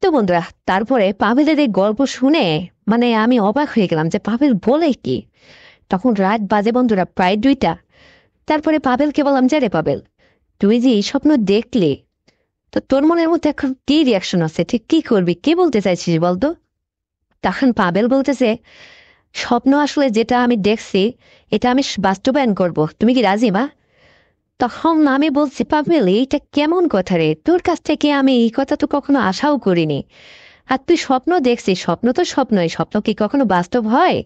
S1: তো বন্ধুরা, তারপরে পাভেলের এই গল্প শুনে মানে আমি অবাক হয়ে গেলাম যে পাভেল বলে কি। তখন রাত বাজে বন্ধুরা প্রায় 2টা। তারপরে পাভেলকে বললাম, যে রে পাভেল, তুই যে এই স্বপ্ন দেখলি, তো তোর মনের মধ্যে এখন কি রিয়াকশন আছে, ঠিক কি করবি, কি বলতে চাইছিস বলতো? তখন পাভেল বলতেছে, স্বপ্ন আসলে যেটা আমি দেখছি, এটা আমি বাস্তবায়ন করব, তুমি কি রাজি মা? তখন আমি বলছি, পাভেল এইটা কেমন কথা রে, তোর কাছ থেকে আমি এই কথা তো কখনো আশাও করিনি, আর তুই স্বপ্ন দেখছিস, স্বপ্ন তো স্বপ্নই, স্বপ্ন কি কখনো বাস্তব হয়?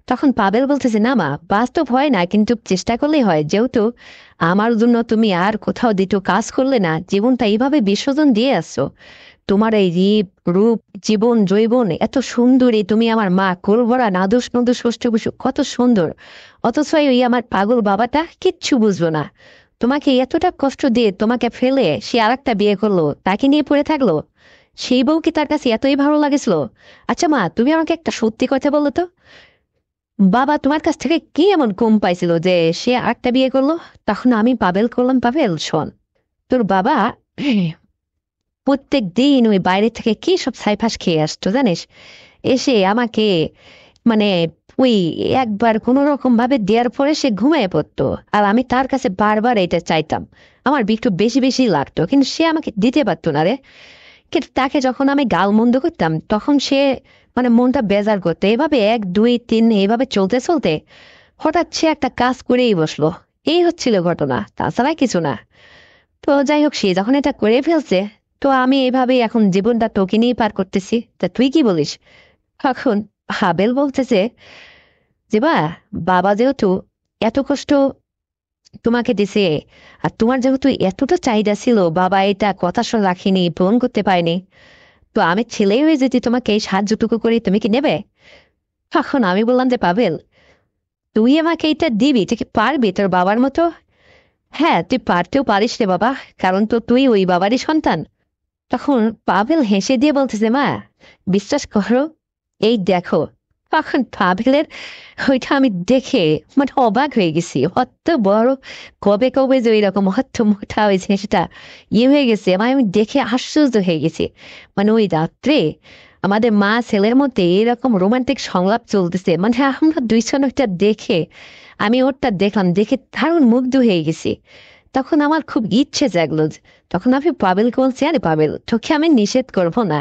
S1: তখন পাবেল বলতেছে, না মা, বাস্তব হয় না, কিন্তু চেষ্টা করলেই হয়, যেহেতু আমার জন্য তুমি আর কোথাও দ্বিতীয় কাজ করলে না, জীবনটা এইভাবে বিসর্জন দিয়ে আসছো, তোমার এই রূপ, জীবন জৈবন এত সুন্দরী, তুমি আমার মা, কোলভরা নাদুস নদুস ষষ্ঠবসু কত সুন্দর, অথচ ওই আমার পাগল বাবাটা কিচ্ছু বুঝলো না, তোমাকে এতটা কষ্ট দিয়ে তোমাকে ফেলে সে আরেকটা বিয়ে করলো, তাকে নিয়ে পড়ে থাকলো, সেই বউ কি তার কাছে এতই ভালো লাগেছিল? আচ্ছা মা, তুমি আমাকে একটা সত্যি কথা বলো তো, বাবা তোমার কাছ থেকে কি এমন কম পাইছিল যে সে আরেকটা বিয়ে করলো? তখন আমি পাবেল করলাম, পাবেল শোন, তোর বাবা প্রত্যেক দিন ওই বাইরে থেকে কি সব ছাইপাশ খেয়ে আসতো জানিস, এসে আমাকে মানে ওই একবার কোনো রকম ভাবে দেওয়ার পরে সে ঘুমিয়ে পড়তো, আর আমি তার কাছে বারবার এটা চাইতাম, আমার একটু বেশি বেশি লাগতো, কিন্তু সে আমাকে দিতে পারতো না রে। কিন্তু তাকে যখন আমি গাল মন্দ করতাম, তখন সে মানে মনটা বেজার করতো, এভাবে 1 2 3 এইভাবে চলতে চলতে হঠাৎ সে একটা কাজ করেই বসলো। এই হচ্ছিল ঘটনা, তাছাড়া কিছু না। তো যাই হোক, সে যখন এটা করে ফেলছে, তো আমি এভাবেই এখন জীবনটা তোকে নিয়েই পার করতেছি, তা তুই কি বলিস? তখন হাবেল বলতেছে যে, বাবা যেহেতু এত কষ্ট তোমাকে দিছে, আর তোমার যেহেতু এতটা চাহিদা ছিল, বাবা এটা কথা রাখিনি, পূরণ করতে পারেনি, তো আমি ছেলেই হয়ে যদি তোমাকে এই সাহায্যটুকু করি, তুমি কি নেবে? তখন আমি বললাম যে, পাবেল, তুই আমাকে এটা দিবি, তুই কি পারবি তোর বাবার মতো? হ্যাঁ, তুই পারতেও পারিস রে বাবা, কারণ তো তুই ওই বাবারই সন্তান। তখন পাভেল হেসে দিয়ে বলতেছে, মা বিশ্বাস করো, এই দেখো। তখন পাভেলের ওইটা আমি দেখে মানে অবাক হয়ে গেছি, অত বড়, কবে কবে যে ওইরকম অত মোটা হয়েছে সেটা হয়ে গেছে, মানে আমি দেখে আশ্চর্য হয়ে গেছি। মানে ওই রাত্রে আমাদের মা ছেলের মধ্যে এরকম রোমান্টিক সংলাপ চলতেছে, মানে আমরা দুইজন ওইটা দেখে, আমি ওরটা দেখলাম, দেখে দারুণ মুগ্ধ হয়ে গেছি। তখন আমার খুব ইচ্ছে জাগলো তখন আমি পাবেলকে বলছি, আরে পাবেল, তোকে আমি নিষেধ করবো না,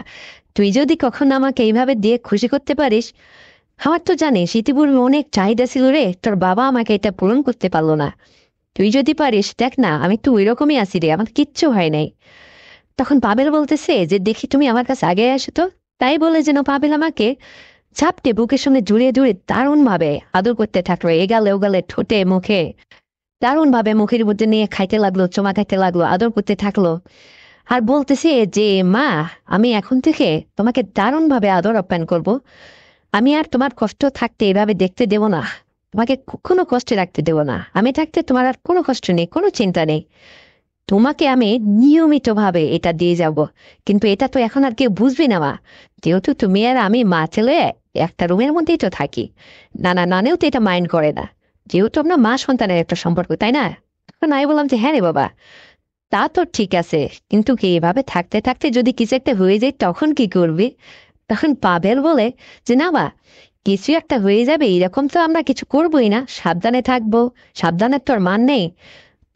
S1: তুই যদি কখনো আমাকে এইভাবে দিয়ে খুশি করতে পারিস, আমার তো জানিস ইতিপূর্বে অনেক চাহিদা ছিল রে, তোর বাবা আমাকে এটা পূরণ করতে পারলো না, তুই যদি পারিস, দেখ না আমি তো ওই রকমই আছি রে, আমার কিচ্ছু হয় নাই। তখন পাবেল বলতেছে যে, দেখি তুমি আমার কাছে আগে আসো তো। তাই বলে যেন পাবেল আমাকে ঝাপটে বুকের সঙ্গে জুড়ে জুড়ে দারুণ ভাবে আদর করতে থাকলো, এগালে ওগালে, ঠোঁটে মুখে দারুণ ভাবে মুখের মধ্যে নিয়ে খাইতে লাগলো, চমা খাইতে লাগলো, আদর করতে থাকলো, আর বলতেছে যে, মা আমি এখন থেকে তোমাকে দারুণ ভাবে আদর আপ্যায়ন করব, আমি আর তোমার কষ্ট থাকতে এভাবে দেখতে দেব না, তোমাকে কোনো কষ্টে রাখতে দেব না, আমি থাকতে তোমার আর কোনো কষ্ট নেই, কোনো চিন্তা নেই, তোমাকে আমি নিয়মিত ভাবে এটা দিয়ে যাব। কিন্তু এটা তো এখন আর কেউ বুঝবে না মা, যেহেতু তুমি আর আমি মা ছেলে একটা রুমের মধ্যেই তো থাকি, নানা নানেও তো এটা মাইন্ড করে না, যেহেতু আমরা মা সন্তানের একটা সম্পর্ক, তাই না? তখন আমি বললাম যে, হ্যাঁ রে বাবা, তা তো ঠিক আছে, কিন্তু কি এভাবে থাকতে থাকতে যদি কিছু একটা হয়ে যায় তখন কি করবি? তখন পাবেল বলে যে, না বা, কিছু একটা হয়ে যাবে এরকম তো আমরা কিছু করবোই না, সাবধানে থাকবো, সাবধানের তো আর মান নেই,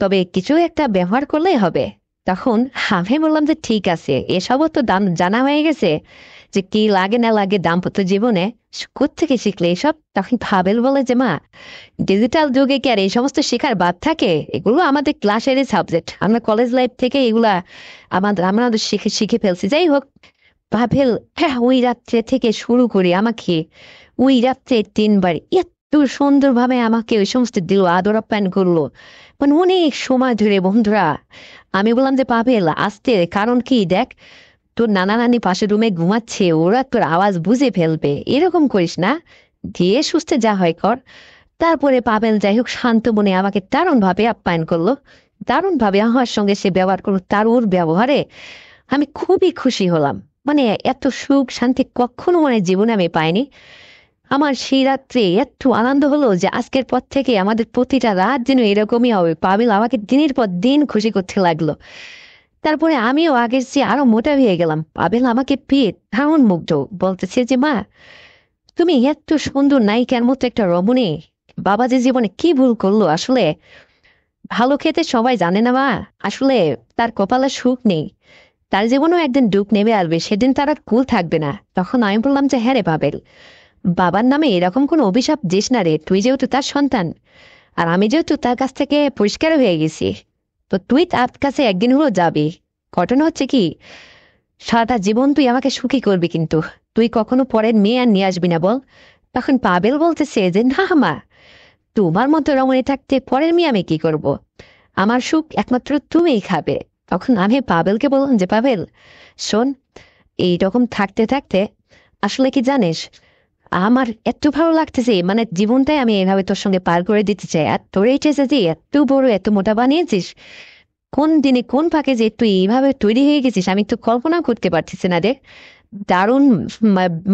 S1: তবে কিছু একটা ব্যবহার করলেই হবে। তখন আমি বললাম যে ঠিক আছে, এসবও তো জানা হয়ে গেছে যে কি লাগে না লাগে দাম্পত্য জীবনে, কোত্থেকে শিখলে এসব? তখন পাবেল বলে যে মা, ডিজিটাল যুগে কি আর এই সমস্ত শেখার বাদ থাকে? এগুলো আমাদের ক্লাসের সাবজেক্ট, আমরা কলেজ লাইফ থেকে এগুলা আমরা শিখে শিখে ফেলছি। যাই হোক, পাভেল ওই রাত্রে থেকে শুরু করে আমাকে ওই রাত্রে 3 বার এত সুন্দরভাবে আমাকে ওই সমস্ত দিল, আদর আপ্যায়ন করলো, মানে অনেক সময় ধরে। বন্ধুরা, আমি বললাম যে পাভেল আসতে, কারণ কি দেখ, তোর নানা নানি পাশের রুমে ঘুমাচ্ছে, ওরা তোর আওয়াজ বুঝে ফেলবে, এরকম করিস না, দিয়ে সুস্থে যা হয় কর। তারপরে পাবেল যাই হোক শান্ত মনে আমাকে দারুণ ভাবে আপ্যায়ন করলো, দারুণ ভাবে আমার সঙ্গে সে ব্যবহার করলো। তার ওর ব্যবহারে আমি খুবই খুশি হলাম। মানে এত সুখ শান্তি কখনো মানে জীবনে আমি পাইনি। আমার সেই রাত্রে এত আনন্দ হলো যে আজকের পর থেকে আমাদের প্রতিটা রাত যেন এরকমই হবে। পাবেল আমাকে দিনের পর দিন খুশি করতে লাগলো। তারপরে আমিও আগের চেয়ে আরো মোটা হয়ে গেলাম। পাবেল আমাকে পেয়ে দারুণ মুগ্ধ, বলতেছে যে মা, তুমি এত সুন্দর নায়িকার মতো একটা রমণী, বাবা যে জীবনে কি ভুল করলো আসলে? ভালো খেতে সবাই জানে না মা, আসলে তার কপালে সুখ নেই, তার জীবনেও একদিন দুঃখ নেমে আসবে, সেদিন তার আর কুল থাকবে না। তখন আমি বললাম যে হ্যাঁ রে পাবেল, বাবার নামে এরকম কোনো অভিশাপ দিস না রে, তুই যেহেতু তার সন্তান, আর আমি যেহেতু তার কাছ থেকে পরিষ্কার হয়ে গেছি, তো তুই তার কাছে একদিন হলেও যাবি। ঘটনা হচ্ছে কি, সারাটা জীবন তুই আমাকে সুখী করবি, কিন্তু তুই কখনো পরের মেয়ে আর নিয়ে আসবি না, বল? তখন পাবেল বলতেছে যে না মা, তোমার মতো রমণী থাকতে পরের মেয়ে আমি কি করব? আমার সুখ একমাত্র তুমিই খাবে। তখন আমি পাবেলকে বললাম যে পাবেল, শোন, এইরকম থাকতে থাকতে আসলে কি জানিস, আমার এত ভালো লাগতেছে, মানে জীবনটাই আমি এভাবে তোর সঙ্গে পার করে দিতে চাই। আর তোর এইটা যে এত বড় এত মোটা বানিয়েছিস, কোন দিনে কোন ফাঁকে যে তুই এইভাবে তৈরি হয়ে গেছিস আমি তো কল্পনা করতে পারতেছি না রে। দারুণ,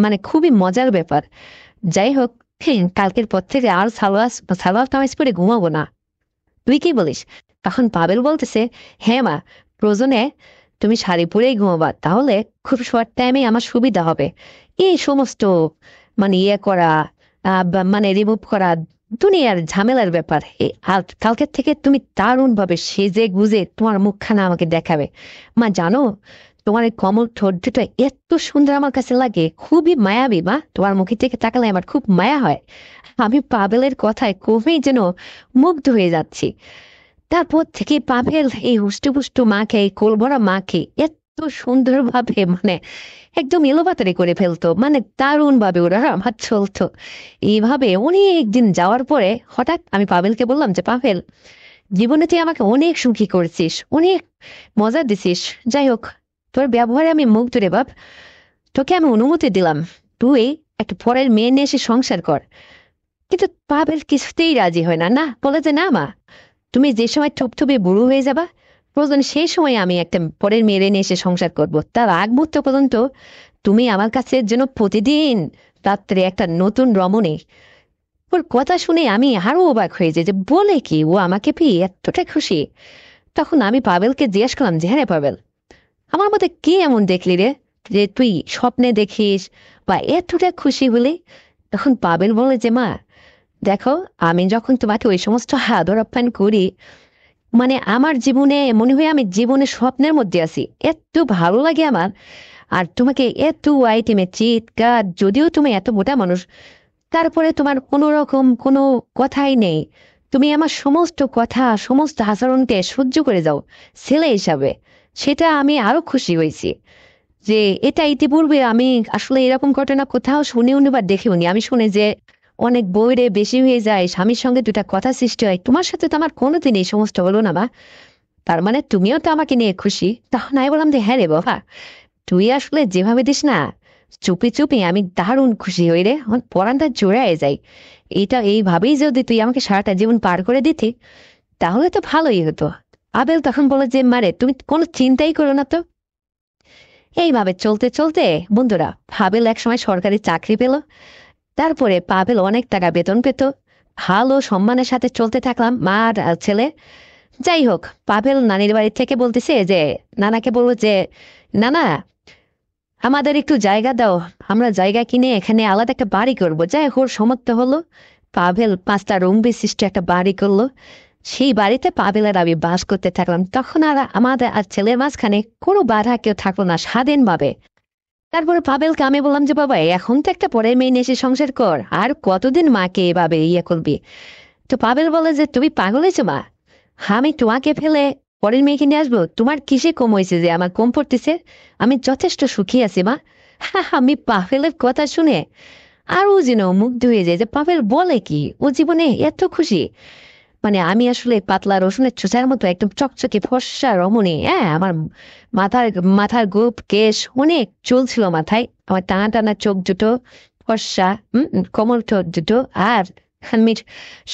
S1: মানে খুবই মজার ব্যাপার। যাই হোক, কালকের পর থেকে আর সালোয়ার সালোয়ার কামিজ পরে ঘুমাবো না, তুই কি বলিস? তখন পাবেল বলতেছে হ্যাঁ মা, প্রয়োজনে তুমি শাড়ি পরেই ঘুমাবা, তাহলে খুব শর্ট টাইমে আমার সুবিধা হবে। এই সমস্ত মানে ইয়ে করা, মানে রিমুভ করা দুনিয়ার ঝামেলার ব্যাপার। আর কালকের থেকে তুমি দারুণ ভাবে সেজে গুজে তোমার মুখখানা আমাকে দেখাবে। মা জানো, তোমার এই কমল ঠোঁট দুটো এত সুন্দর আমার কাছে লাগে, খুবই মায়াবী মা, তোমার মুখের থেকে তাকালে আমার খুব মায়া হয়। আমি পাবেলের কথায় খুবই যেন মুগ্ধ হয়ে যাচ্ছি। তারপর থেকে পাভেল এই হুষ্টু পুষ্টু মাকে, এই কোলভরা মাকে এত সুন্দরভাবে মানে একদম এলোপাতাড়ি করে ফেলতো, মানে দারুণ ভাবে ওরা আমার চলতো। এইভাবে অনেক দিন যাওয়ার পরে হঠাৎ আমি পাভেলকে বললাম যে পাভেল, জীবনে তুই আমাকে অনেক সুখী করেছিস, অনেক মজা দিছিস, যাই হোক, তোর ব্যবহারে আমি মুগ্ধ রে বাপ, তোকে আমি অনুমতি দিলাম, তুই একটা পরের মেয়ে নিয়ে এসে সংসার কর। কিন্তু পাভেল কিছুতেই রাজি হয় না, না বলে যে না মা, তুমি যে সময় থুপথুপে বুড়ো হয়ে যাবা, প্রয়োজন সেই সময় আমি একটা পরের মেয়ে নিয়ে এসে সংসার করব, তার আগ মুহূর্ত পর্যন্ত তুমি আমার কাছে যেন প্রতিদিন রাত্রে একটা নতুন রমণী। ওর কথা শুনে আমি আরো অবাক হয়ে যাই যে বলে কি, ও আমাকে পেয়ে এতটা খুশি। তখন আমি পাবেলকে জিজ্ঞেস করলাম যে হ্যাঁ রে পাবেল, আমার মধ্যে কি এমন দেখলি রে যে তুই স্বপ্নে দেখিস বা এতটা খুশি হলি? তখন পাবেল বলে যে মা, দেখো, আমি যখন তোমাকে ওই সমস্ত আদর আপ্যায়ন করি, মানে আমার জীবনে মনে হয় আমি জীবনে স্বপ্নের মধ্যে আছি, এত ভালো লাগে আমার। আর তোমাকে এত আইটেমে চিৎকার, যদিও তুমি এত মোটা মানুষ, তারপরে তোমার কোনো রকম কোনো কথাই নেই, তুমি আমার সমস্ত কথা সমস্ত আচরণকে সহ্য করে যাও ছেলে হিসাবে, সেটা আমি আরো খুশি হয়েছি। যে এটা ইতিপূর্বে আমি আসলে এরকম ঘটনা কোথাও শুনেও নি বা দেখেও নি। আমি শুনে যে অনেক বউরে বেশি হয়ে যায়, স্বামীর সঙ্গে দুটা কথা সৃষ্টি হয়, তোমার সাথে তো আমার কোনোদিন এই সমস্ত হলো না বা, তার মানে তুমিও তো আমাকে নিয়ে খুশি। তখন আমি বললাম যে হ্যাঁ রে বাবা, তুই আসলে যেভাবে দিস না, চুপি চুপি আমি দারুণ খুশি হই রে, আমার পরানটা জোড়ায় যাই। এটা এইভাবেই যদি তুই আমাকে সারাটা জীবন পার করে দিতি, তাহলে তো ভালোই হতো। আবেল তখন বলে যে মারে, তুমি কোনো চিন্তাই করো না তো। এইভাবে চলতে চলতে বন্ধুরা, পাবেল একসময় সরকারি চাকরি পেল, তারপরে পাবেল অনেক টাকা বেতন পেত, ভালো সম্মানের সাথে চলতে থাকলাম মা আর ছেলে। যাই হোক, পাবেল নানির বাড়ি থেকে বলতেছে যে নানাকে বলবো যে নানা, আমাদের একটু জায়গা দাও, আমরা জায়গা কিনে এখানে আলাদা একটা বাড়ি করবো। যাই হোক, ওর সমর্থ হলো। পাভেল 5টা রুম বিশিষ্ট একটা বাড়ি করলো। সেই বাড়িতে পাভেল আর আমি বাস করতে থাকলাম। তখন আর আমাদের আর ছেলের মাঝখানে কোনো বাধা কেউ থাকলো না, স্বাধীনভাবে। তারপরে পাবেলকে আমি বললাম যে বাবা, এখন তো একটা পরের মেয়ে নিয়ে এসে সংসার কর, আর কতদিন মাকে এভাবে ইয়ে করবি? তো পাবেল বলে যে তুমি পাগল হয়েছো মা, আমি তোমাকে ফেলে পরের মেয়েকে নিয়ে আসবো? তোমার কিসে কম হয়েছে যে আমার কম পড়তেছে? আমি যথেষ্ট সুখী আছি মা। আমি পাভেলের কথা শুনে আরও যেন মুগ্ধ হয়ে যায় যে পাভেল বলে কি, ও জীবনে এত খুশি। মানে আমি আসলে পাতলা রসুনের চোষার মতো একদম চকচকে ফর্সা রমণী। হ্যাঁ, আমার মাথার মাথার গোপ কেশ অনেক চুল ছিল মাথায়, আমার টানা টানা চোখ দুটো ফর্সা, কোমল ঠোঁট দুটো, আর আমি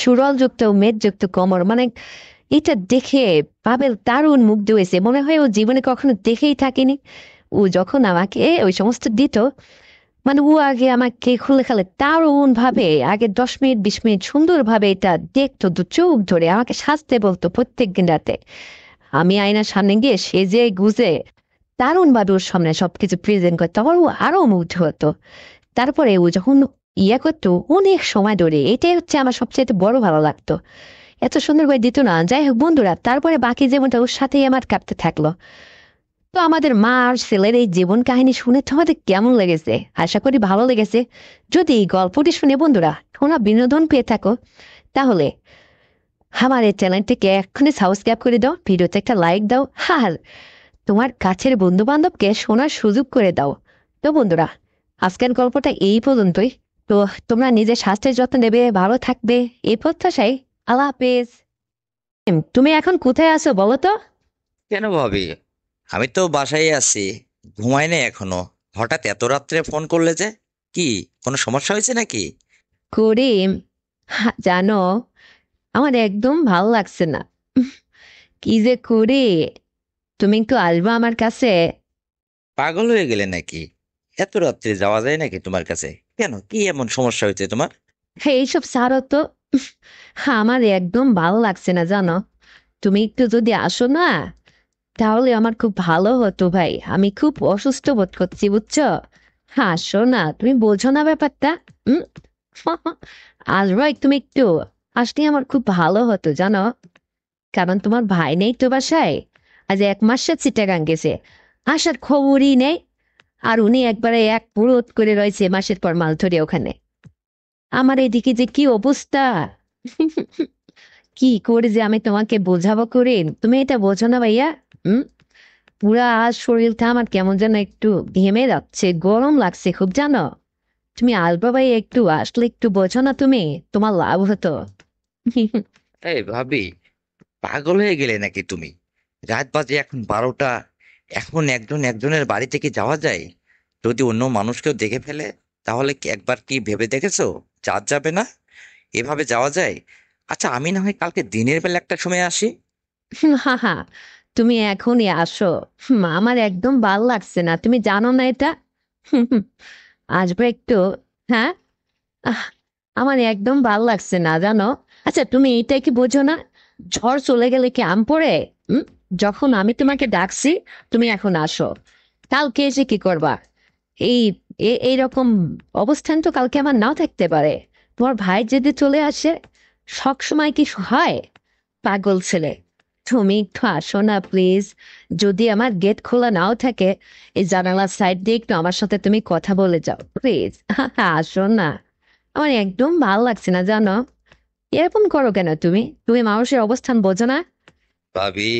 S1: সুরল যুক্ত মেদ যুক্ত কোমর। মানে এটা দেখে পাবেল দারুণ মুগ্ধ হয়েছে, মনে হয় ও জীবনে কখনো দেখেই থাকেনি। ও যখন আমাকে ওই সমস্ত দিত, মানে ও আগে আমাকে খুলে খালে দারুণ ভাবে আগে 10 মিনিট 20 মিনিট সুন্দরভাবে এটা দেখতো, দু চোখ ধরে আমাকে সাজতে বলতো প্রত্যেক দিন রাতে। আমি আয়নার সামনে গিয়ে সেজে গুজে দারুণ ভাবে ওর সামনে সবকিছু প্রেজেন্ট করতো, আমার ও আরো মুগ্ধ হতো। তারপরে ও যখন ইয়ে করতো অনেক সময় ধরে, এটাই হচ্ছে আমার সবচেয়ে বড় ভালো লাগতো। এত সুন্দর করে দিত না। যাই হোক বন্ধুরা, তারপরে বাকি জীবনটা ওর সাথেই আমার কাটতে থাকলো। তো আমাদের মা আর ছেলের এই জীবন কাহিনী শুনে তোমাদের কেমন লেগেছে? আশা করি ভালো লেগেছে। যদি এই গল্পটি শুনে বন্ধুরা তোমরা বিনোদন পেয়ে থাকো, তাহলে আমার এই চ্যানেলটিকে এক্ষুনি সাবস্ক্রাইব করে দাও, ভিডিওতে একটা লাইক দাও, আর তোমার কাছের বন্ধু বান্ধবকে শোনার সুযোগ করে দাও। তো বন্ধুরা, আজকের গল্পটা এই পর্যন্তই। তো তোমরা নিজের স্বাস্থ্যের যত্ন নেবে, ভালো থাকবে, এই প্রত্যাশায়। আল্লাহ হাফেজ। তুমি এখন কোথায় আছো বলো তো?
S2: কেন ভাবি? আমি তো বাসায় আছি, ঘুমাই নাই এখনো। হঠাৎ এত রাত্রে ফোন করলে যে? কি, কোনো সমস্যা হয়েছে নাকি?
S1: করিম, জানো, আমার একদম ভালো লাগছে না। কি যে করি, তুমি একটু আসবা আমার কাছে?
S2: পাগল হয়ে গেলে নাকি? এত রাত্রে যাওয়া যায় নাকি তোমার কাছে? কেন, কি এমন সমস্যা হয়েছে তোমার?
S1: হ্যাঁ, এইসব ছাড়ো তো। আমার একদম ভালো লাগছে না জানো। তুমি একটু যদি আসো না, তাহলে আমার খুব ভালো হতো ভাই। আমি খুব অসুস্থ বোধ করছি বুঝছো। হ্যাঁ, আসো না, তুমি বোঝো না ব্যাপারটা। উম আসবো, তুমি একটু আসলে আমার খুব ভালো হতো জানো। কারণ তোমার ভাই নেই তো বাসায়, আজ 1 মাস সে চিটাগাং গেছে, আসার খবরই নেই। আর উনি একবারে এক পুরোত করে রয়েছে মাসের পর মাস ধরে ওখানে। আমার এদিকে যে কি অবস্থা! কি করে যে আমি তোমাকে বোঝাবো করে, তুমি এটা বোঝো না ভাইয়া। হুম, পুরা আজ শরীরটা আমার কেমন যেন একটু ঘেমে যাচ্ছে, গরম লাগছে খুব জানো। তুমি আসবা ভাই, একটু আসলে একটু বোঝো না তুমি, তোমার লাভ হতো।
S2: এই ভাবি, পাগল হয়ে গেলে নাকি তুমি? রাত বাজে এখন 12টা। এখন একজন একজনের বাড়ি থেকে যাওয়া যায়? যদি অন্য মানুষ কেউ দেখে ফেলে, তাহলে কি একবার কি ভেবে দেখেছো? যাবে না, এভাবে যাওয়া যায়? আচ্ছা, আমি না হয় কালকে দিনের বেলা একটা সময় আসি।
S1: হা হা, তুমি এখনই আসো। আমার একদম ভাল লাগছে না, তুমি জানো না এটা? আসবো একটু। হ্যাঁ, আহ, আমার একদম ভাল লাগছে না জানো। আচ্ছা, তুমি এটা কি বোঝো না, ঝড় চলে গেলে কি আম পড়ে? উম, যখন আমি তোমাকে ডাকছি তুমি এখন আসো, কালকে এসে কি করবা? এই এইরকম অবস্থান তো কালকে আমার নাও থাকতে পারে। তোমার ভাই যদি চলে আসে, সব সময় কি হয়? পাগল ছেলে, তুমি একটু আসো না প্লিজ। যদি আমার গেট খোলা নাও থাকে, এই জানালার সাইড দিয়ে একটু আমার সাথে তুমি কথা বলে যাও প্লিজ। আসো না, আমার একদম ভালো লাগছে না জানো। এরকম করো কেন তুমি? তুমি মানুষের অবস্থান বোঝো না?
S2: ভাবি,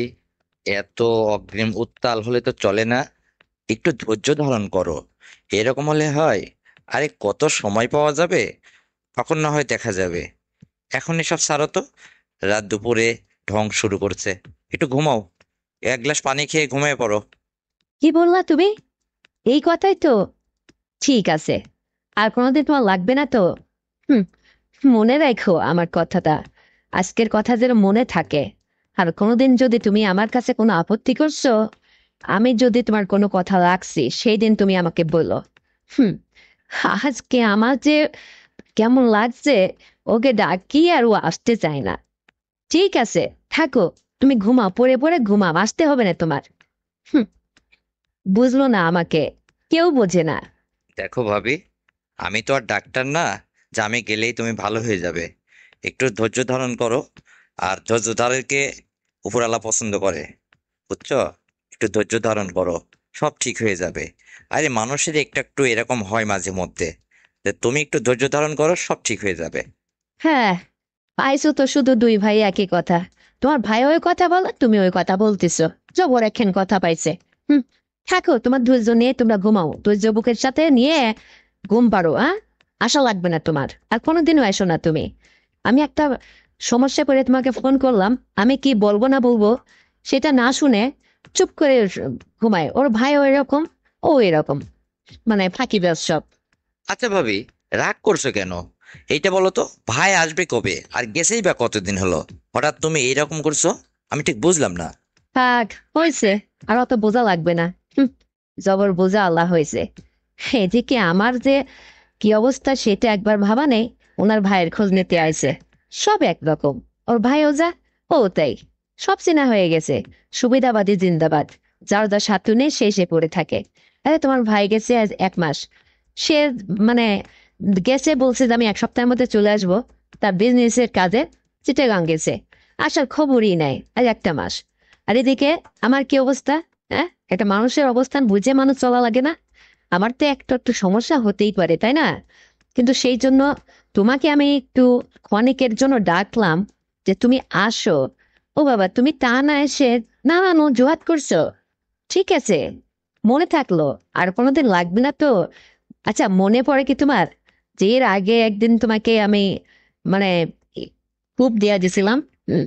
S2: এত অগ্রিম উত্তাল হলে তো চলে না। একটু ধৈর্য ধারণ করো। এরকম হলে হয়? আরে কত সময় পাওয়া যাবে, তখন না হয় দেখা যাবে। এখন এসব ছাড়ো তো। রাত দুপুরে ঢং শুরু করছে। একটু ঘুমাও, 1 গ্লাস পানি খেয়ে ঘুমিয়ে পড়ো।
S1: কি বললা তুমি? এই কথাই তো। ঠিক আছে, আর কোনোদিন তোমার লাগবে না তো। হুম, মনে রাখো আমার কথাটা, আজকের কথা যেন মনে থাকে। আর কোনোদিন যদি তুমি আমার কাছে কোনো আপত্তি করছো, আমি যদি তোমার কোনো কথা রাখছি, সেই দিন তুমি আমাকে বলো। হুম, আজকে আমার যে কেমন লাগছে, ওকে ডাকি আর ও আসতে চায় না। ঠিক আছে, থাকো, তুমি ঘুমাও, পড়ে পড়ে ঘুমাও, আসতে হবে না তোমার। হুম, বুঝলো না আমাকে। কি কেউ বোঝে না।
S2: দেখো ভাবি, আমি তো আর ডাক্তার না যে আমি গেলেই তুমি ভালো হয়ে যাবে। একটু ধৈর্য ধারণ করো। আর ধৈর্য ধারণকে উপরওয়ালা পছন্দ করে, বুঝছো? একটু ধৈর্য ধারণ করো, সব ঠিক হয়ে যাবে। আরে মানুষের একটু একটু এরকম হয় মাঝে মধ্যে। যে তুমি একটু ধৈর্য ধারণ করো, সব ঠিক হয়ে যাবে।
S1: হ্যাঁ, পাইছো তো শুধু দুই ভাই একই কথা। তোমার ভাই ওই কথা বলে, তুমি ওই কথা বলতেছো। জবর একখান কথা পাইছে। হুম। থাকো, তোমার ধৈর্য নিয়ে তোমরা ঘুমাও, ধৈর্য বুকের সাথে নিয়ে ঘুম পারো। আশা লাগবে না তোমার, আর কোনোদিনও এসো না তুমি। আমি একটা সমস্যা করে তোমাকে ফোন করলাম, আমি কি বলবো না বলবো সেটা না শুনে চুপ করে ঘুমায়। ওর ভাইও এরকম, ও এরকম, মানে ফাঁকিবাজ সব।
S2: আচ্ছা ভাবি, রাগ করছো কেন? এইটা বলো তো, ভাই আসবে কবে আর গেছেই বা কতদিন হলো? হঠাৎ তুমি এইরকম করছো, আমি ঠিক বুঝলাম না।
S1: থাক, হয়েছে। আর অত বোঝা লাগবে না। হুম, জবর বোঝা আল্লাহ হয়েছে। এদিকে আমার যে কি অবস্থা সেটা একবার ভাবা নেই। ওনার ভাইয়ের খোঁজ নিতে আইছে। সব একরকম। ওর ভাইও যা, ও তাই। সব চেনা হয়ে গেছে। সুবিধাবাদী জিন্দাবাদ। যার যা সাথে নেই সে সে পড়ে থাকে। আরে তোমার ভাই গেছে আজ 1 মাস। সে মানে গেছে, বলছে যে আমি 1 সপ্তাহের মধ্যে চলে আসবো। তার বিজনেসের কাজে চিটাগাং গেছে। আসার খবরই নাই আজ 1 মাস। আর এদিকে আমার কি অবস্থা? হ্যাঁ, একটা মানুষের অবস্থান বুঝে মানুষ চলা লাগে না? আমার তো একটু একটু সমস্যা হতেই পারে, তাই না? কিন্তু সেই জন্য তোমাকে আমি একটু ক্ষণিকের জন্য ডাকলাম যে তুমি আসো। ও বাবা, তুমি তা না এসে নানান অজুহাত করছো। ঠিক আছে, মনে থাকলো। আর কোনোদিন লাগবে না তো? আচ্ছা, মনে পড়ে কি তোমার যে এর আগে একদিন তোমাকে আমি মানে খুব দেয়া দিছিলাম? হুম,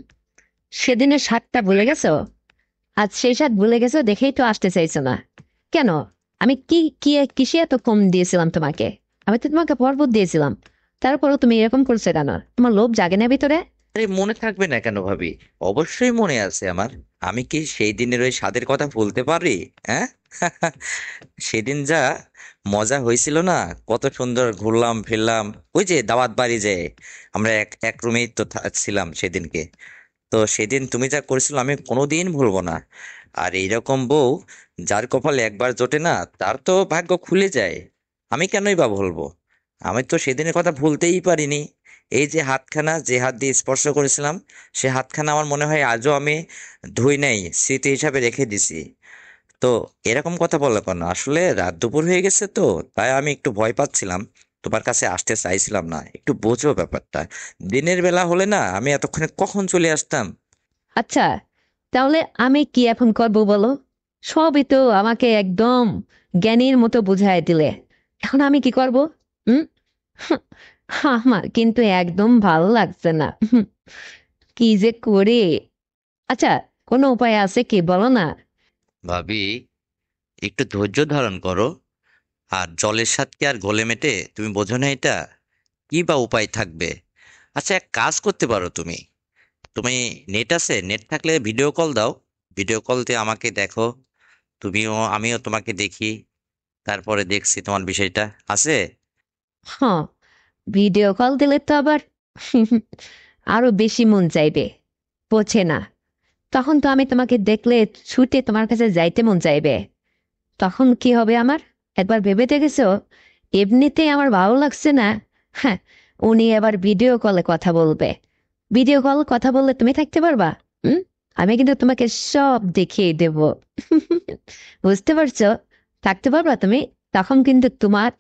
S1: সেদিনের স্বাদটা ভুলে গেছো? আজ সেই স্বাদ ভুলে গেছো দেখেই তো আসতে চাইছো না। কেন? আমি কি কি কিসে এত কম দিয়েছিলাম তোমাকে? আমি তো তোমাকে পর্বত দিয়েছিলাম। তারপরও তুমি এরকম করছো কেন? তোমার লোভ জাগে না ভিতরে?
S2: আরে মনে থাকবে না কেন ভাবি? অবশ্যই মনে আছে আমার। আমি কি সেই দিনের ওই স্বাদের কথা ভুলতে পারি? হ্যাঁ। সেদিন যা মজা হয়েছিল না, কত সুন্দর ঘুরলাম ফিরলাম। ওই যে দাওয়াত বাড়ি যে আমরা এক এক রুমেই তো ছিলাম সেদিনকে। তো সেদিন তুমি যা করেছিল আমি কোনোদিন ভুলবো না। আর এইরকম বউ যার কপালে একবার জোটে না, তার তো ভাগ্য খুলে যায়। আমি কেনই বা ভুলবো? আমি তো সেদিনের কথা ভুলতেই পারিনি। এই যে হাতখানা, যে হাত দিয়ে স্পর্শ করেছিলাম, সে হাতখানা আমার মনে হয় আজও আমি ধুই নাই, স্মৃতি হিসাবে রেখে দিছি। তো এরকম কথা বলো কেন? আসলে রাত দুপুর হয়ে গেছে তো, তাই আমি একটু ভয় পাচ্ছিলাম। তোমার কাছে আসতে চাইছিলাম না, একটু বোঝো ব্যাপারটা। দিনের বেলা হলে না আমি এতক্ষণে কখন চলে আসতাম।
S1: আচ্ছা, তাহলে আমি কি এখন করবো বলো? সবই তো আমাকে একদম জ্ঞানীর মতো বুঝাই দিলে। এখন আমি কি করব? হুম। আমার কিন্তু একদম ভালো লাগছে না। কি যে করি। আচ্ছা, কোনো উপায় আছে কি বলো না?
S2: ভাবি, একটু ধৈর্য ধারণ করো। আর জলের স্বাদ কি আর ঘোলে মেটে? তুমি বোঝো না এটা? কি বা উপায় থাকবে? আচ্ছা, এক কাজ করতে পারো তুমি। তুমি নেট আছে? নেট থাকলে ভিডিও কল দাও। ভিডিও কল দিয়ে আমাকে দেখো, তুমিও আমিও তোমাকে দেখি। তারপরে দেখছি তোমার বিষয়টা আছে।
S1: হ্যাঁ, ভিডিও কল দিলে তো আবার আরো বেশি মন চাইবে। বোঝে না। তখন তো আমি তোমাকে দেখলে ছুটে তোমার কাছে যাইতে মন চাইবে। তখন কি হবে আমার? একবার ভেবে দেখেছো? এমনিতেই আমার ভালো লাগছে না। হ্যাঁ, উনি আবার ভিডিও কলে কথা বলবে। ভিডিও কল কথা বললে তুমি থাকতে পারবা? হুম। আমি কিন্তু তোমাকে সব দেখিয়ে দেব। বুঝতে পারছো? থাকতে পারবা তুমি? তখন কিন্তু তোমার